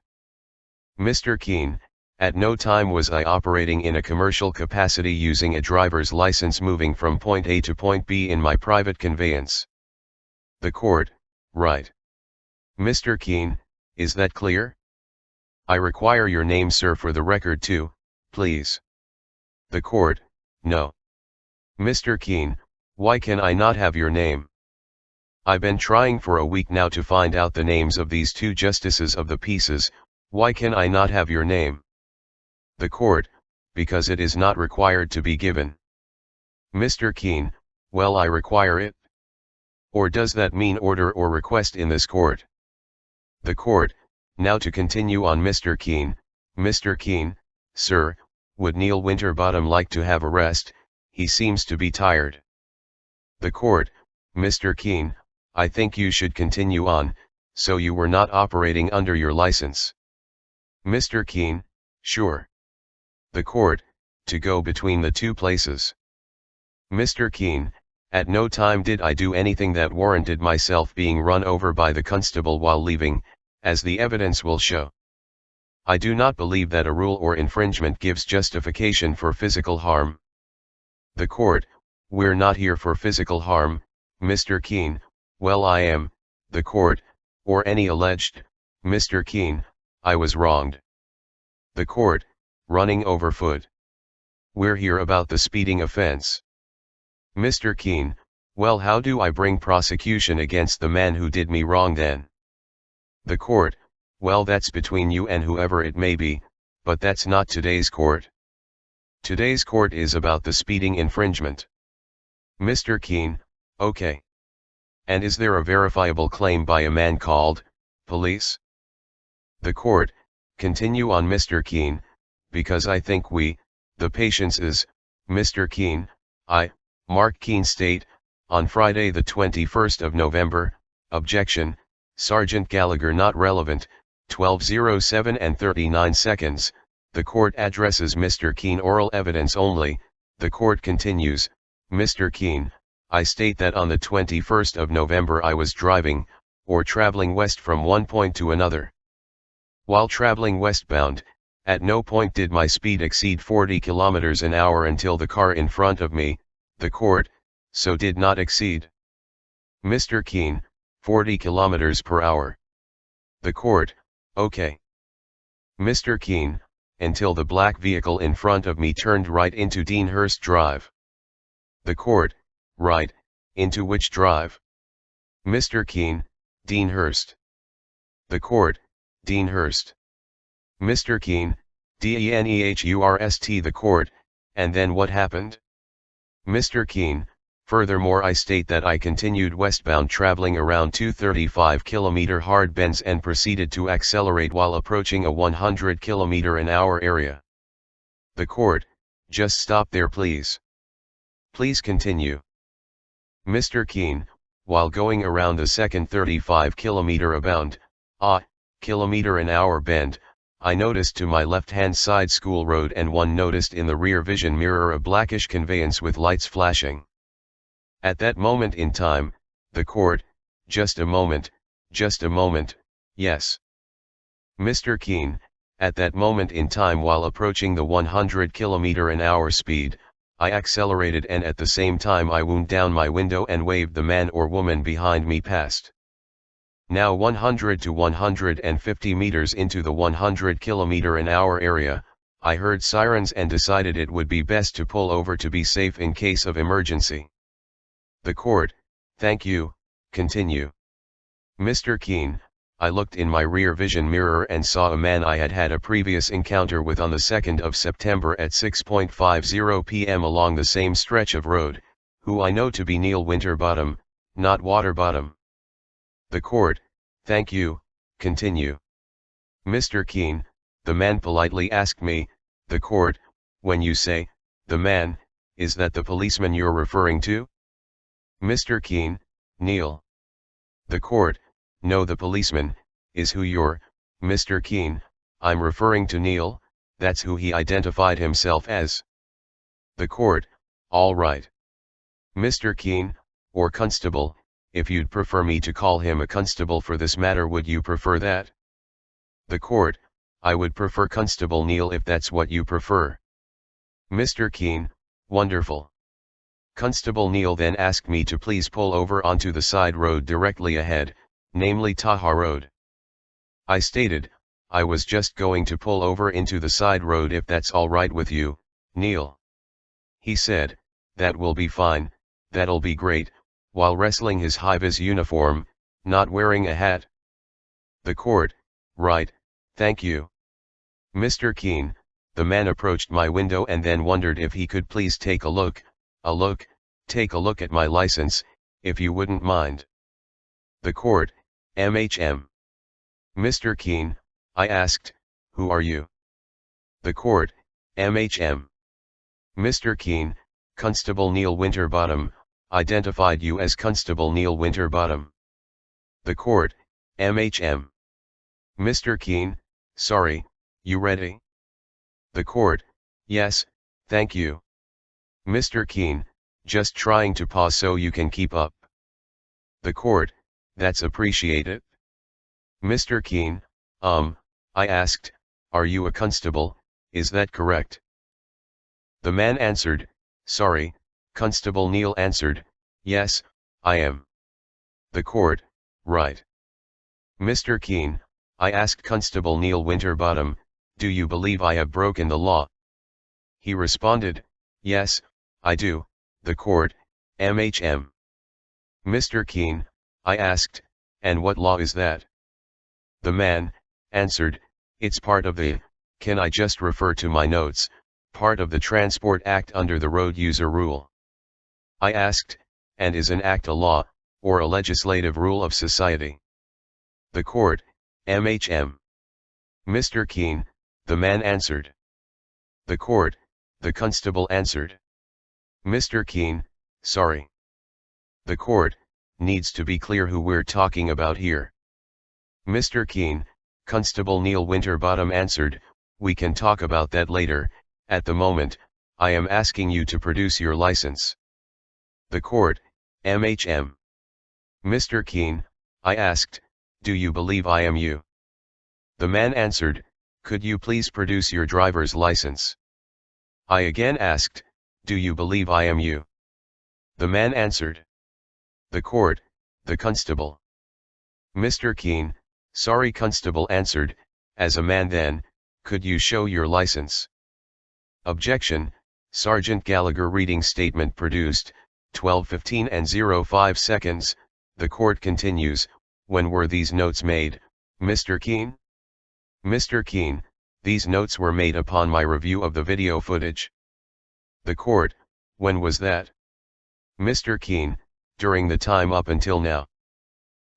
Mr. Keene, at no time was I operating in a commercial capacity using a driver's license moving from point A to point B in my private conveyance. The court, right. Mr. Keene, is that clear? I require your name, sir, for the record too, please. The court, no. Mr. Keene, why can I not have your name? I've been trying for a week now to find out the names of these two justices of the peace, why can I not have your name? The court, because it is not required to be given. Mr. Keene, well, I require it. Or does that mean order or request in this court? The court, now to continue on Mr. Keene, sir, would Neil Winterbottom like to have a rest? He seems to be tired. The court, Mr. Keene, I think you should continue on, so you were not operating under your license. Mr. Keene, sure. The court, to go between the two places. Mr. Keene, at no time did I do anything that warranted myself being run over by the constable while leaving, as the evidence will show. I do not believe that a rule or infringement gives justification for physical harm. The court, we're not here for physical harm, Mr. Keene. Well, I am, the court, or any alleged, Mr. Keene, I was wronged. The court, running over foot. We're here about the speeding offense. Mr. Keene, well, how do I bring prosecution against the man who did me wrong then? The court, well, that's between you and whoever it may be, but that's not today's court. Today's court is about the speeding infringement. Mr. Keene, okay. And is there a verifiable claim by a man called police? The court, continue on, Mr. Keene, because I think we, the patients is, Mr. Keene, I, Mark Keene state, on Friday the 21st of November, objection, Sergeant Gallagher not relevant, 12:07 and 39 seconds, the court addresses Mr. Keene oral evidence only. The court continues, Mr. Keene, I state that on the 21st of November I was driving, or traveling west from one point to another. While traveling westbound, at no point did my speed exceed 40 kilometers an hour until the car in front of me, the court, so did not exceed. Mr. Keene, 40 kilometers per hour. The court, okay. Mr. Keene, until the black vehicle in front of me turned right into Deanhurst Drive. The court, right, into which drive? Mr. Keene, Deanhurst. The court, Deanhurst. Mr. Keene, Deanhurst. The court, and then what happened? Mr. Keene, furthermore I state that I continued westbound traveling around 235 km hard bends and proceeded to accelerate while approaching a 100 km an hour area. The court, just stop there please. Please continue. Mr. Keene, while going around the second 35 km abound, km an hour bend, I noticed to my left-hand side school road and one noticed in the rear vision mirror a blackish conveyance with lights flashing. At that moment in time, the court, just a moment, yes. Mr. Keene, at that moment in time while approaching the 100 km an hour speed, I accelerated and at the same time I wound down my window and waved the man or woman behind me past. Now 100 to 150 meters into the 100 km an hour area, I heard sirens and decided it would be best to pull over to be safe in case of emergency. The court, thank you, continue. Mr. Keene, I looked in my rear vision mirror and saw a man I had had a previous encounter with on the 2nd of September at 6:50 p.m. along the same stretch of road, who I know to be Neil Winterbottom, not Waterbottom. The court, thank you, continue. Mr. Keene, the man politely asked me, the court, when you say, the man, is that the policeman you're referring to? Mr. Keene, Neil. The court, no, the policeman, is who you're, Mr. Keene, I'm referring to Neil, that's who he identified himself as. The court, all right. Mr. Keene, or constable, if you'd prefer me to call him a constable for this matter, would you prefer that? The court, I would prefer Constable Neil if that's what you prefer. Mr. Keene, wonderful. Constable Neil then asked me to please pull over onto the side road directly ahead, namely Taha Road. I stated, I was just going to pull over into the side road if that's all right with you, Neil. He said, that will be fine, that'll be great, while wrestling his high-vis uniform, not wearing a hat. The court, right, thank you. Mr. Keene, the man approached my window and then wondered if he could please take a look at my license, if you wouldn't mind. The court, MHM. Mr. Keene, I asked, who are you? The court, MHM. Mr. Keene, Constable Neil Winterbottom, identified you as Constable Neil Winterbottom. The court, MHM. Mr. Keene, sorry, you ready? The court, yes, thank you. Mr. Keene, just trying to pause so you can keep up. The court, that's appreciated. Mr. Keene, I asked, are you a constable, is that correct? The man answered, sorry, Constable Neil answered, yes, I am. The court, right. Mr. Keene, I asked Constable Neil Winterbottom, do you believe I have broken the law? He responded, yes, I do. The court, MHM. Mr. Keene, I asked, and what law is that? The man answered, it's part of the, can I just refer to my notes, part of the Transport Act under the Road User Rule. I asked, and is an act a law, or a legislative rule of society? The court, MHM. Mr. Keene, the man answered. The court, the constable answered. Mr. Keene, sorry. The court, needs to be clear who we're talking about here. Mr. Keene, Constable Neil Winterbottom answered, we can talk about that later, at the moment, I am asking you to produce your license. The court, MHM. Mr. Keene, I asked, do you believe I am you? The man answered, could you please produce your driver's license? I again asked, do you believe I am you? The man answered. The court, the constable. Mr. Keene, sorry, constable answered, as a man then, could you show your license? Objection, Sergeant Gallagher reading statement produced, 12:15 and 05 seconds, the court continues, when were these notes made, Mr. Keene? Mr. Keene, these notes were made upon my review of the video footage. The court, when was that? Mr. Keene, during the time up until now.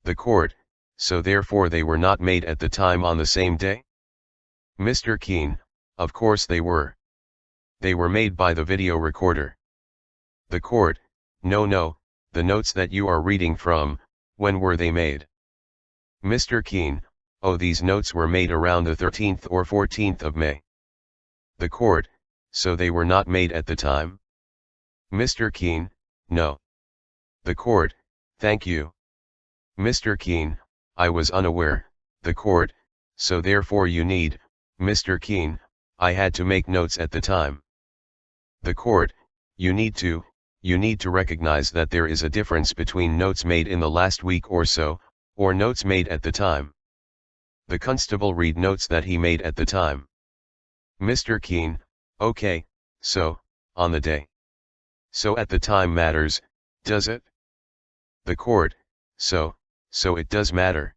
The court, so therefore they were not made at the time on the same day? Mr. Keene, of course they were. They were made by the video recorder. The court, no, the notes that you are reading from, when were they made? Mr. Keene, oh, these notes were made around the 13th or 14th of May. The court, so they were not made at the time? Mr. Keene, no. The court, thank you. Mr. Keene, I was unaware. The court, so therefore you need, Mr. Keene, I had to make notes at the time. The court, you need to recognize that there is a difference between notes made in the last week or so, or notes made at the time. The constable read notes that he made at the time. Mr. Keene, okay, so, on the day. So at the time matters, does it? The court, so it does matter.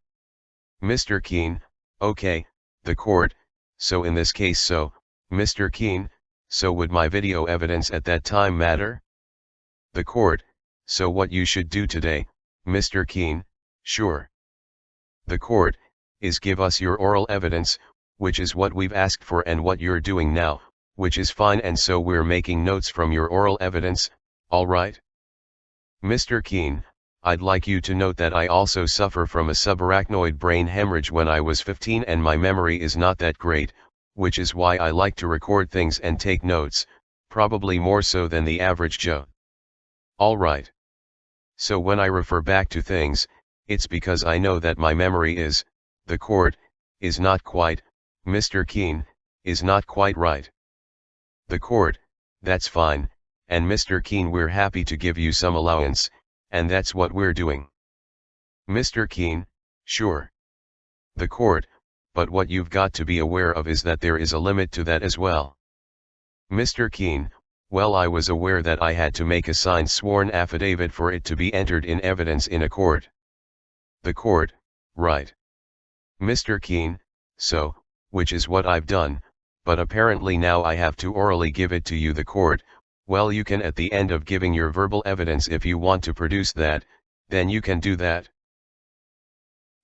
Mr. Keene, okay, the court, so in this case so, Mr. Keene, so would my video evidence at that time matter? The court, so what you should do today, Mr. Keene, sure. The court, is give us your oral evidence, which is what we've asked for and what you're doing now, which is fine, and so we're making notes from your oral evidence, all right? Mr. Keene, I'd like you to note that I also suffer from a subarachnoid brain hemorrhage when I was 15 and my memory is not that great, which is why I like to record things and take notes, probably more so than the average Joe. All right. So when I refer back to things, it's because I know that my memory is, the court, is not quite, Mr. Keene, is not quite right. The court, that's fine, and Mr. Keene, we're happy to give you some allowance, and that's what we're doing. Mr. Keene, sure. The court, but what you've got to be aware of is that there is a limit to that as well. Mr. Keene, well, I was aware that I had to make a signed sworn affidavit for it to be entered in evidence in a court. The court, right. Mr. Keene, so, which is what I've done, but apparently now I have to orally give it to you, the court. Well, you can at the end of giving your verbal evidence, if you want to produce that, then you can do that.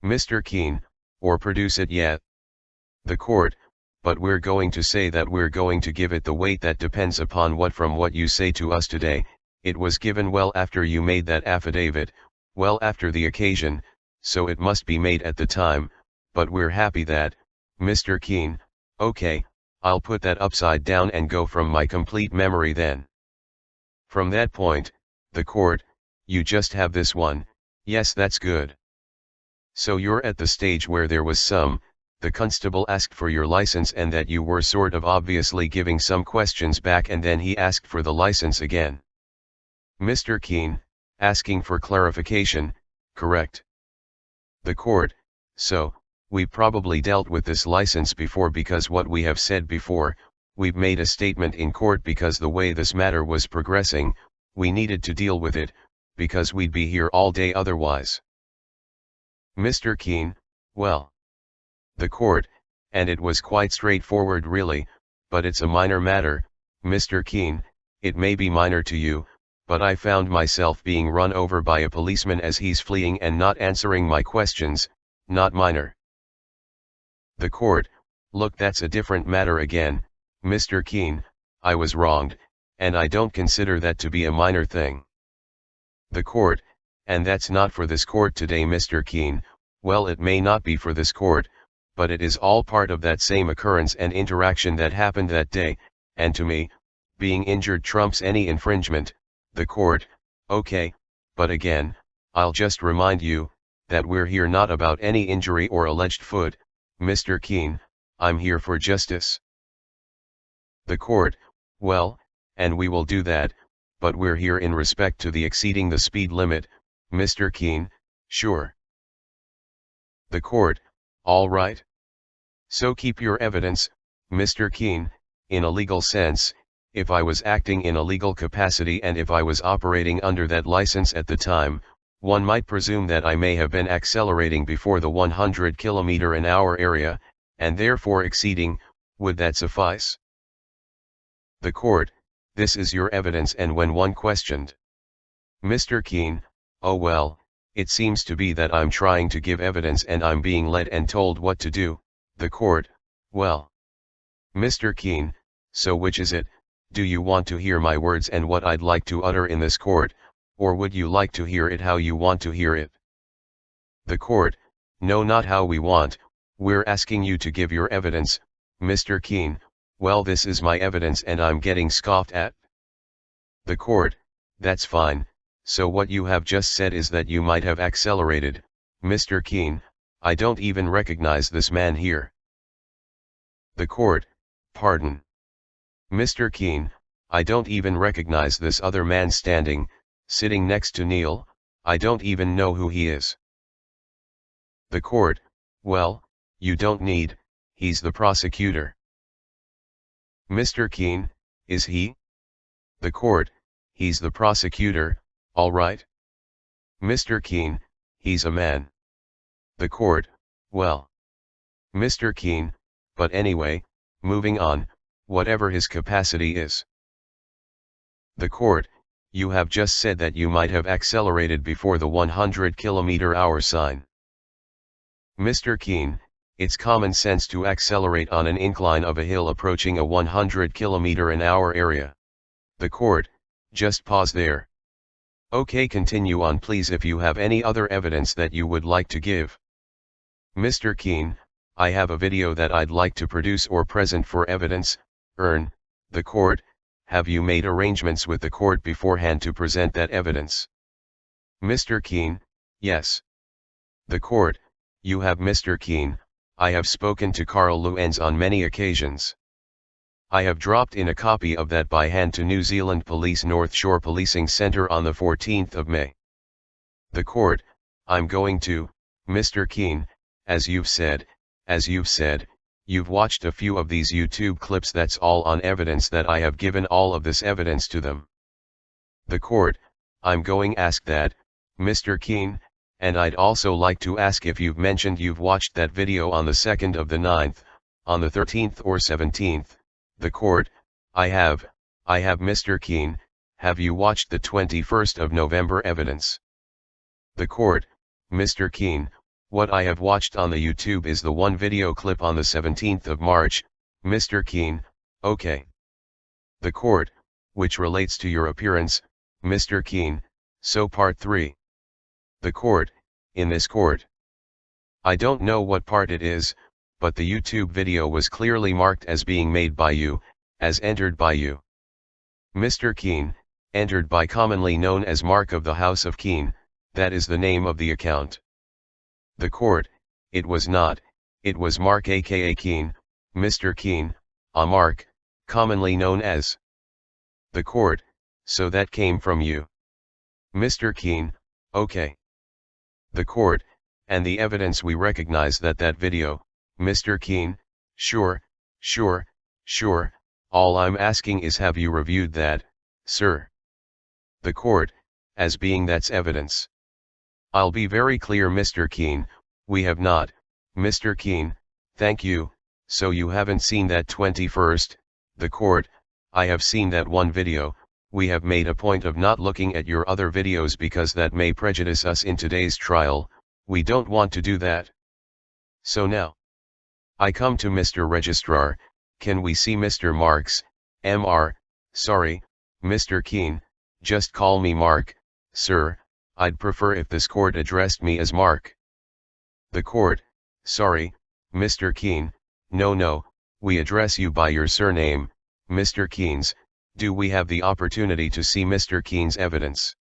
Mr. Keene, or produce it yet. The court, but we're going to say that we're going to give it the weight that depends upon what you say to us today, it was given well after you made that affidavit, well after the occasion, so it must be made at the time, but we're happy that, Mr. Keen, okay, I'll put that upside down and go from my complete memory then. From that point, the court, you just have this one, yes that's good. So you're at the stage where there was the constable asked for your license and that you were sort of obviously giving some questions back and then he asked for the license again. Mr. Keen, asking for clarification, correct? The court, so, we probably dealt with this license before because what we have said before, we've made a statement in court because the way this matter was progressing, we needed to deal with it, because we'd be here all day otherwise. Mr. Keen, well. The court, and it was quite straightforward really, but it's a minor matter, Mr. Keen, it may be minor to you, but I found myself being run over by a policeman as he's fleeing and not answering my questions, not minor. The court, look that's a different matter again, Mr. Keen, I was wronged, and I don't consider that to be a minor thing. The court, and that's not for this court today Mr. Keen, well it may not be for this court, but it is all part of that same occurrence and interaction that happened that day, and to me, being injured trumps any infringement, the court, okay, but again, I'll just remind you, that we're here not about any injury or alleged foot, Mr. Keen, I'm here for justice. The court, well, and we will do that, but we're here in respect to the exceeding the speed limit, Mr. Keen, sure. The court, all right. So keep your evidence, Mr. Keen, in a legal sense, if I was acting in a legal capacity and if I was operating under that license at the time, one might presume that I may have been accelerating before the 100 km/h area, and therefore exceeding, would that suffice? The court, this is your evidence and when one questioned. Mr. Keen, oh well, it seems to be that I'm trying to give evidence and I'm being led and told what to do, the court, well. Mr. Keen, so which is it, do you want to hear my words and what I'd like to utter in this court, or would you like to hear it how you want to hear it? The court, no not how we want, we're asking you to give your evidence, Mr. Keen, well this is my evidence and I'm getting scoffed at. The court, that's fine, so what you have just said is that you might have accelerated, Mr. Keen, I don't even recognize this man here. The court, pardon. Mr. Keen, I don't even recognize this other man sitting next to Neil, I don't even know who he is. The court, well, you don't need, he's the prosecutor. Mr. Keen, is he? The court, he's the prosecutor, all right. Mr. Keen, he's a man. The court, well. Mr. Keen, but anyway, moving on, whatever his capacity is. The court, you have just said that you might have accelerated before the 100 km/h sign. Mr. Keen, it's common sense to accelerate on an incline of a hill approaching a 100 km/h area. The court, just pause there. Okay, continue on please if you have any other evidence that you would like to give. Mr. Keen, I have a video that I'd like to produce or present for evidence. The court, have you made arrangements with the court beforehand to present that evidence? Mr. Keen, yes. The court, you have Mr. Keen, I have spoken to Carl Luenz on many occasions. I have dropped in a copy of that by hand to New Zealand Police North Shore Policing Centre on the 14th of May. The court, I'm going to, Mr. Keen, as you've said, you've watched a few of these YouTube clips, that's all on evidence that I have given all of this evidence to them. The court, I'm going ask that, Mr. Keen, and I'd also like to ask if you've mentioned you've watched that video on the 2nd of the 9th, on the 13th or 17th, the court, I have Mr. Keen, have you watched the 21st of November evidence? The court, Mr. Keen, what I have watched on the YouTube is the one video clip on the 17th of March, Mr. Keen, okay. The court, which relates to your appearance, Mr. Keen, so part 3. The court, in this court, I don't know what part it is, but the YouTube video was clearly marked as being made by you, as entered by you. Mr. Keene, entered by commonly known as Mark of the House of Keene, that is the name of the account. The court, it was not, it was Mark aka Keene, Mr. Keene, a Mark, commonly known as. The court, so that came from you. Mr. Keene, okay. The court, and the evidence we recognize that video, Mr. Keene, sure, all I'm asking is have you reviewed that, sir? The court, as being that's evidence. I'll be very clear Mr. Keene, we have not, Mr. Keene, thank you, so you haven't seen that 21st, the court, I have seen that one video, we have made a point of not looking at your other videos because that may prejudice us in today's trial, we don't want to do that. So now, I come to Mr. Registrar, can we see Mr. Marks, Mr. Sorry, Mr. Keene, just call me Mark, sir, I'd prefer if this court addressed me as Mark. The court, sorry, Mr. Keene, no, we address you by your surname, Mr. Keenes, do we have the opportunity to see Mr. Keene's evidence?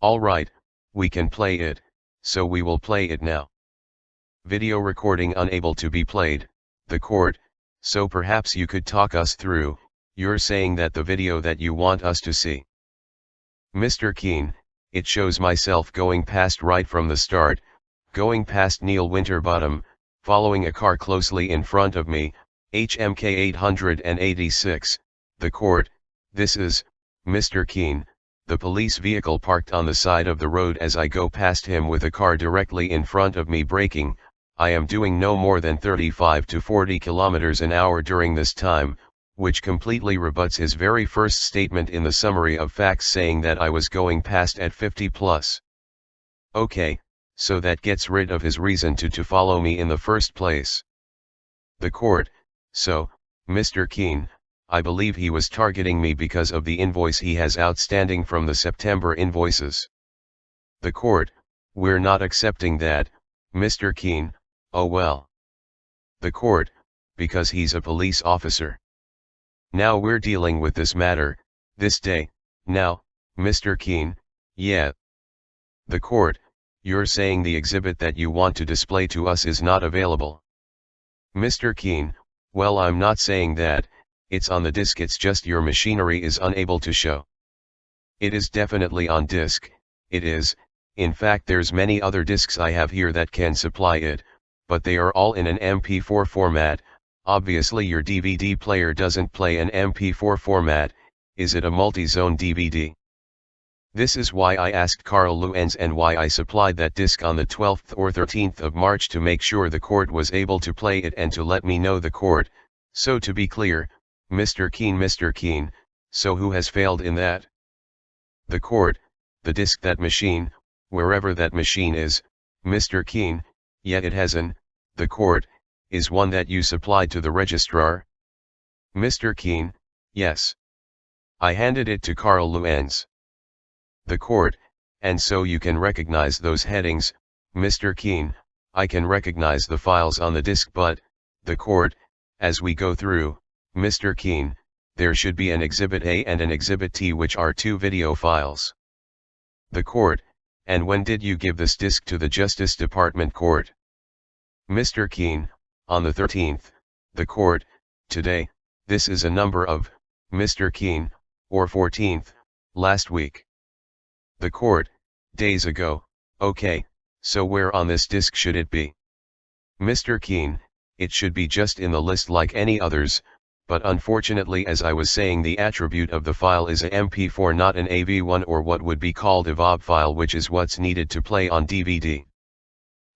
All right, we can play it, so we will play it now. Video recording unable to be played, the court, so perhaps you could talk us through, you're saying that the video that you want us to see. Mr. Keene, it shows myself going past right from the start, going past Neil Winterbottom, following a car closely in front of me, HMK 886, the court, this is, Mr. Keene, the police vehicle parked on the side of the road as I go past him with a car directly in front of me braking, I am doing no more than 35 to 40 kilometers an hour during this time, which completely rebuts his very first statement in the summary of facts saying that I was going past at 50 plus. Okay, so that gets rid of his reason to follow me in the first place. The court, so, Mr. Keene, I believe he was targeting me because of the invoice he has outstanding from the September invoices. The court, we're not accepting that, Mr. Keene, oh well. The court, because he's a police officer. Now we're dealing with this matter, this day, now, Mr. Keene, yeah. The court, you're saying the exhibit that you want to display to us is not available. Mr. Keene, well I'm not saying that, it's on the disk, it's just your machinery is unable to show. It is definitely on disk, it is, in fact there's many other disks I have here that can supply it, but they are all in an MP4 format. Obviously your DVD player doesn't play an MP4 format, is it a multi-zone DVD? This is why I asked Carl Luenz and why I supplied that disc on the 12th or 13th of March to make sure the court was able to play it and to let me know the court, so to be clear, Mr. Keene, so who has failed in that? The court, the disc, that machine, wherever that machine is, Mr. Keene, yet it has the court, is one that you supplied to the registrar? Mr. Keene, yes. I handed it to Carl Luenz. The court, and so you can recognize those headings, Mr. Keene, I can recognize the files on the disk, but, the court, as we go through, Mr. Keene, there should be an Exhibit A and an Exhibit T, which are two video files. The court, and when did you give this disk to the Justice Department court? Mr. Keene, on the 13th, the court, today, this is a number of, Mr. Keene, or 14th, last week. The court, days ago, okay, so where on this disk should it be? Mr. Keene, it should be just in the list like any others, but unfortunately, as I was saying, the attribute of the file is a MP4, not an AV1 or what would be called a VOB file, which is what's needed to play on DVD.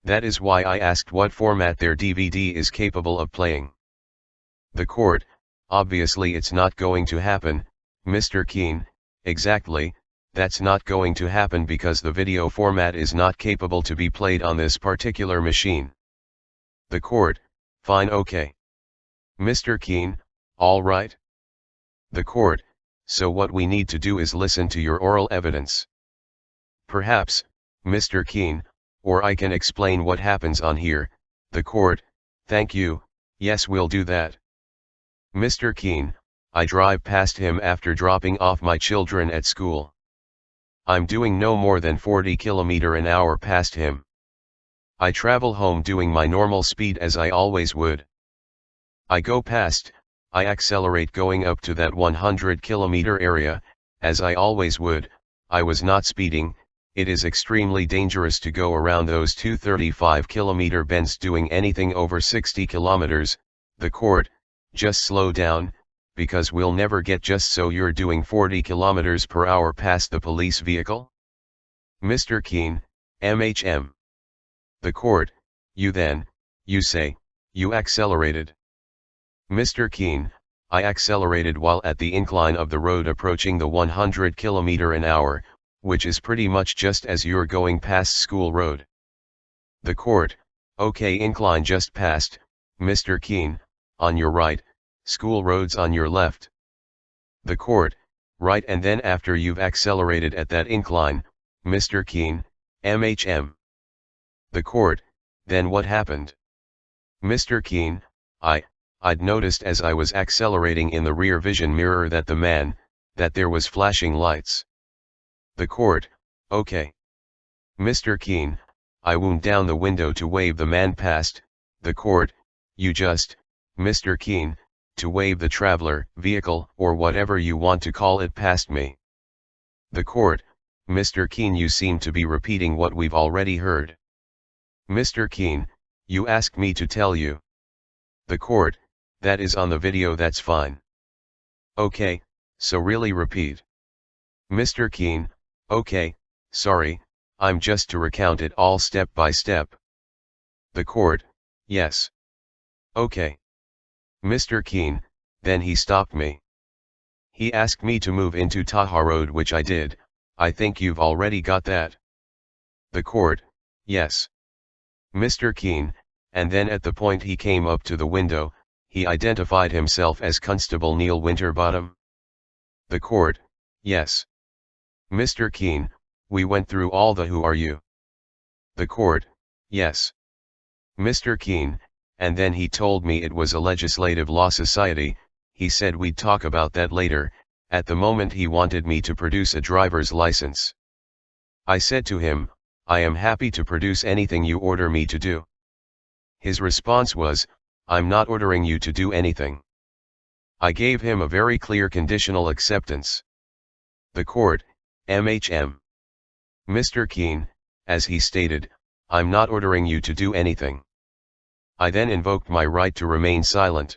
That is why I asked what format their DVD is capable of playing. The court, obviously it's not going to happen, Mr. Keene, exactly, that's not going to happen because the video format is not capable to be played on this particular machine. The court, fine, okay. Mr. Keene, all right. The court, so what we need to do is listen to your oral evidence. Perhaps, Mr. Keene, Or I can explain what happens on here. The court: thank you, yes, we'll do that. Mr. Keen: I drive past him after dropping off my children at school. I'm doing no more than 40 km an hour past him. I travel home doing my normal speed as I always would. I go past, I accelerate going up to that 100 km area, as I always would. I was not speeding. It is extremely dangerous to go around those 235 km bends doing anything over 60 km. The court: just slow down, because we'll never get just so you're doing 40 km per hour past the police vehicle. Mr. Keen: MHM. The court: you say, you accelerated. Mr. Keen: I accelerated while at the incline of the road approaching the 100 km an hour, which is pretty much just as you're going past School Road. The court: okay, incline just past, Mr. Keen, on your right, School Road's on your left. The court: right, and then after you've accelerated at that incline, Mr. Keen, MHM. The court: then what happened? Mr. Keen: I'd noticed as I was accelerating in the rear vision mirror that there was flashing lights. The court: okay. Mr. Keen: I wound down the window to wave the man past. The court: you just, Mr. Keen, to wave the traveler, vehicle, or whatever you want to call it past me. The court: Mr. Keen, you seem to be repeating what we've already heard. Mr. Keen: you asked me to tell you. The court: that is on the video, that's fine. Okay, so really repeat. Mr. Keen: okay, sorry, I'm just to recount it all step by step. The court: yes. Okay. Mr. Keen: then he stopped me. He asked me to move into Taha Road, which I did. I think you've already got that. The court: yes. Mr. Keen: and then at the point he came up to the window, he identified himself as Constable Neil Winterbottom. The court: yes. Mr. Keen: we went through all the who are you. The court: yes. Mr. Keen: and then he told me it was a legislative law society. He said we'd talk about that later. At the moment he wanted me to produce a driver's license. I said to him, I am happy to produce anything you order me to do. His response was, I'm not ordering you to do anything. I gave him a very clear conditional acceptance. The court: MHM. Mr. Keen: as he stated, I'm not ordering you to do anything. I then invoked my right to remain silent.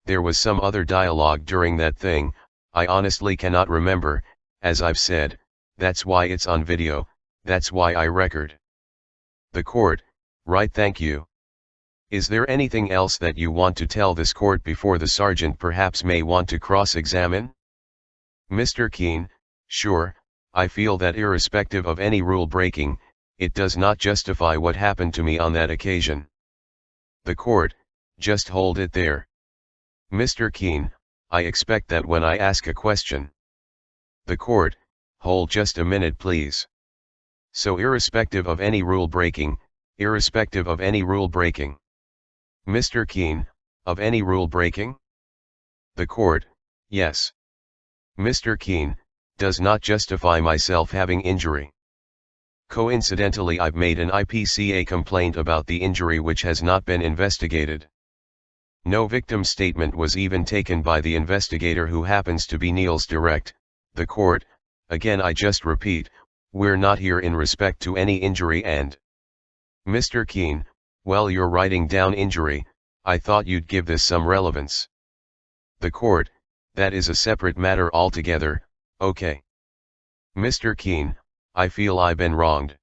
There was some other dialogue during that thing, I honestly cannot remember. As I've said, that's why it's on video, that's why I record. The court: right, thank you. Is there anything else that you want to tell this court before the sergeant perhaps may want to cross-examine? Mr. Keen: sure, I feel that irrespective of any rule breaking, it does not justify what happened to me on that occasion. The court: just hold it there. Mr. Keen: I expect that when I ask a question. The court: hold just a minute please. So irrespective of any rule breaking, irrespective of any rule breaking. Mr. Keen: of any rule breaking? The court: yes. Mr. Keen: does not justify myself having injury. Coincidentally, I've made an IPCA complaint about the injury which has not been investigated. No victim statement was even taken by the investigator, who happens to be Neil's direct. The court: again I just repeat, we're not here in respect to any injury. And Mr. Keen: well, you're writing down injury, I thought you'd give this some relevance. The court: that is a separate matter altogether. Okay. Mr. Keen: I feel I've been wronged.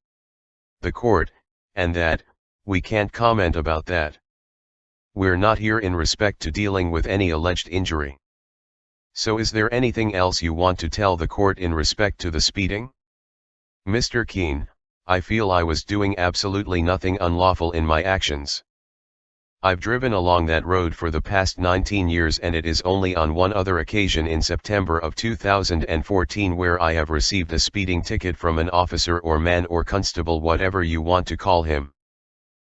The court: and that, we can't comment about that. We're not here in respect to dealing with any alleged injury. So is there anything else you want to tell the court in respect to the speeding? Mr. Keen: I feel I was doing absolutely nothing unlawful in my actions. I've driven along that road for the past 19 years, and it is only on one other occasion in September of 2014 where I have received a speeding ticket from an officer or man or constable, whatever you want to call him.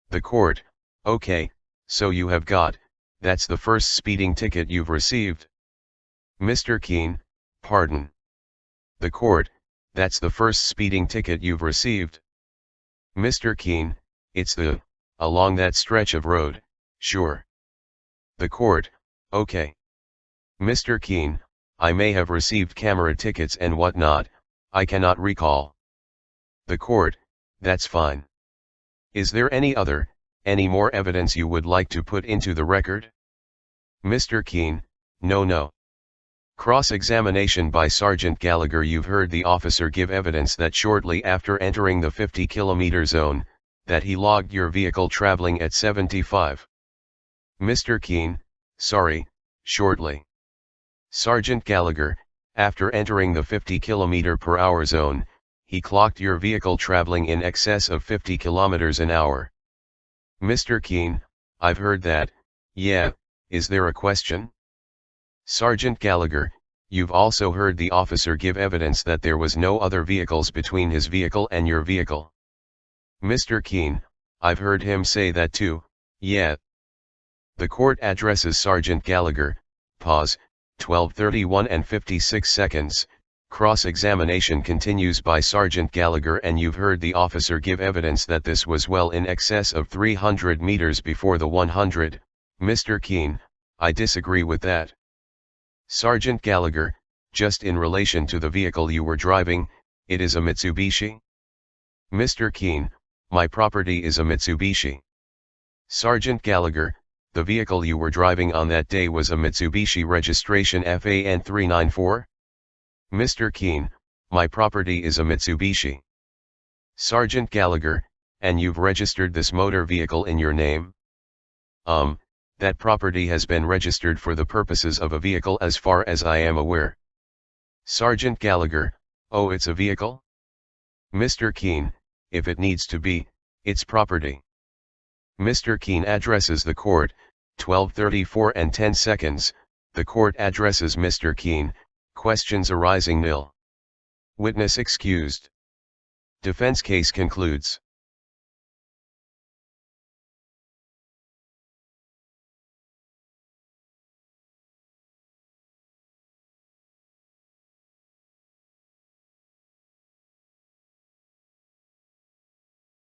The court: okay, so you have got, that's the first speeding ticket you've received? Mr. Keene: pardon? The court: that's the first speeding ticket you've received? Mr. Keene: it's along that stretch of road, sure. The court: okay. Mr. Keene: I may have received camera tickets and whatnot, I cannot recall. The court: that's fine. Is there any more evidence you would like to put into the record? Mr. Keene: no. Cross-examination by Sergeant Gallagher: you've heard the officer give evidence that shortly after entering the 50-kilometer zone, that he logged your vehicle traveling at 75. Mr. Keene: sorry, shortly. Sergeant Gallagher: after entering the 50-kilometer/hour zone, he clocked your vehicle traveling in excess of 50 kilometers an hour. Mr. Keene: I've heard that, yeah, is there a question? Sergeant Gallagher: you've also heard the officer give evidence that there was no other vehicles between his vehicle and your vehicle. Mr. Keene: I've heard him say that too, yeah. The court addresses Sergeant Gallagher. Pause, 12:31 and 56 seconds. Cross-examination continues by Sergeant Gallagher: and you've heard the officer give evidence that this was well in excess of 300 meters before the 100. Mr. Keene: I disagree with that. Sergeant Gallagher: just in relation to the vehicle you were driving, it is a Mitsubishi? Mr. Keene: my property is a Mitsubishi. Sergeant Gallagher: the vehicle you were driving on that day was a Mitsubishi registration FAN 394? Mr. Keene: my property is a Mitsubishi. Sergeant Gallagher: and you've registered this motor vehicle in your name? That property has been registered for the purposes of a vehicle as far as I am aware. Sergeant Gallagher: oh, it's a vehicle? Mr. Keene: if it needs to be, it's property. Mr. Keene addresses the court. 12:34 and 10 seconds. The court addresses Mr. Keene. Questions arising nil. Witness excused. Defense case concludes.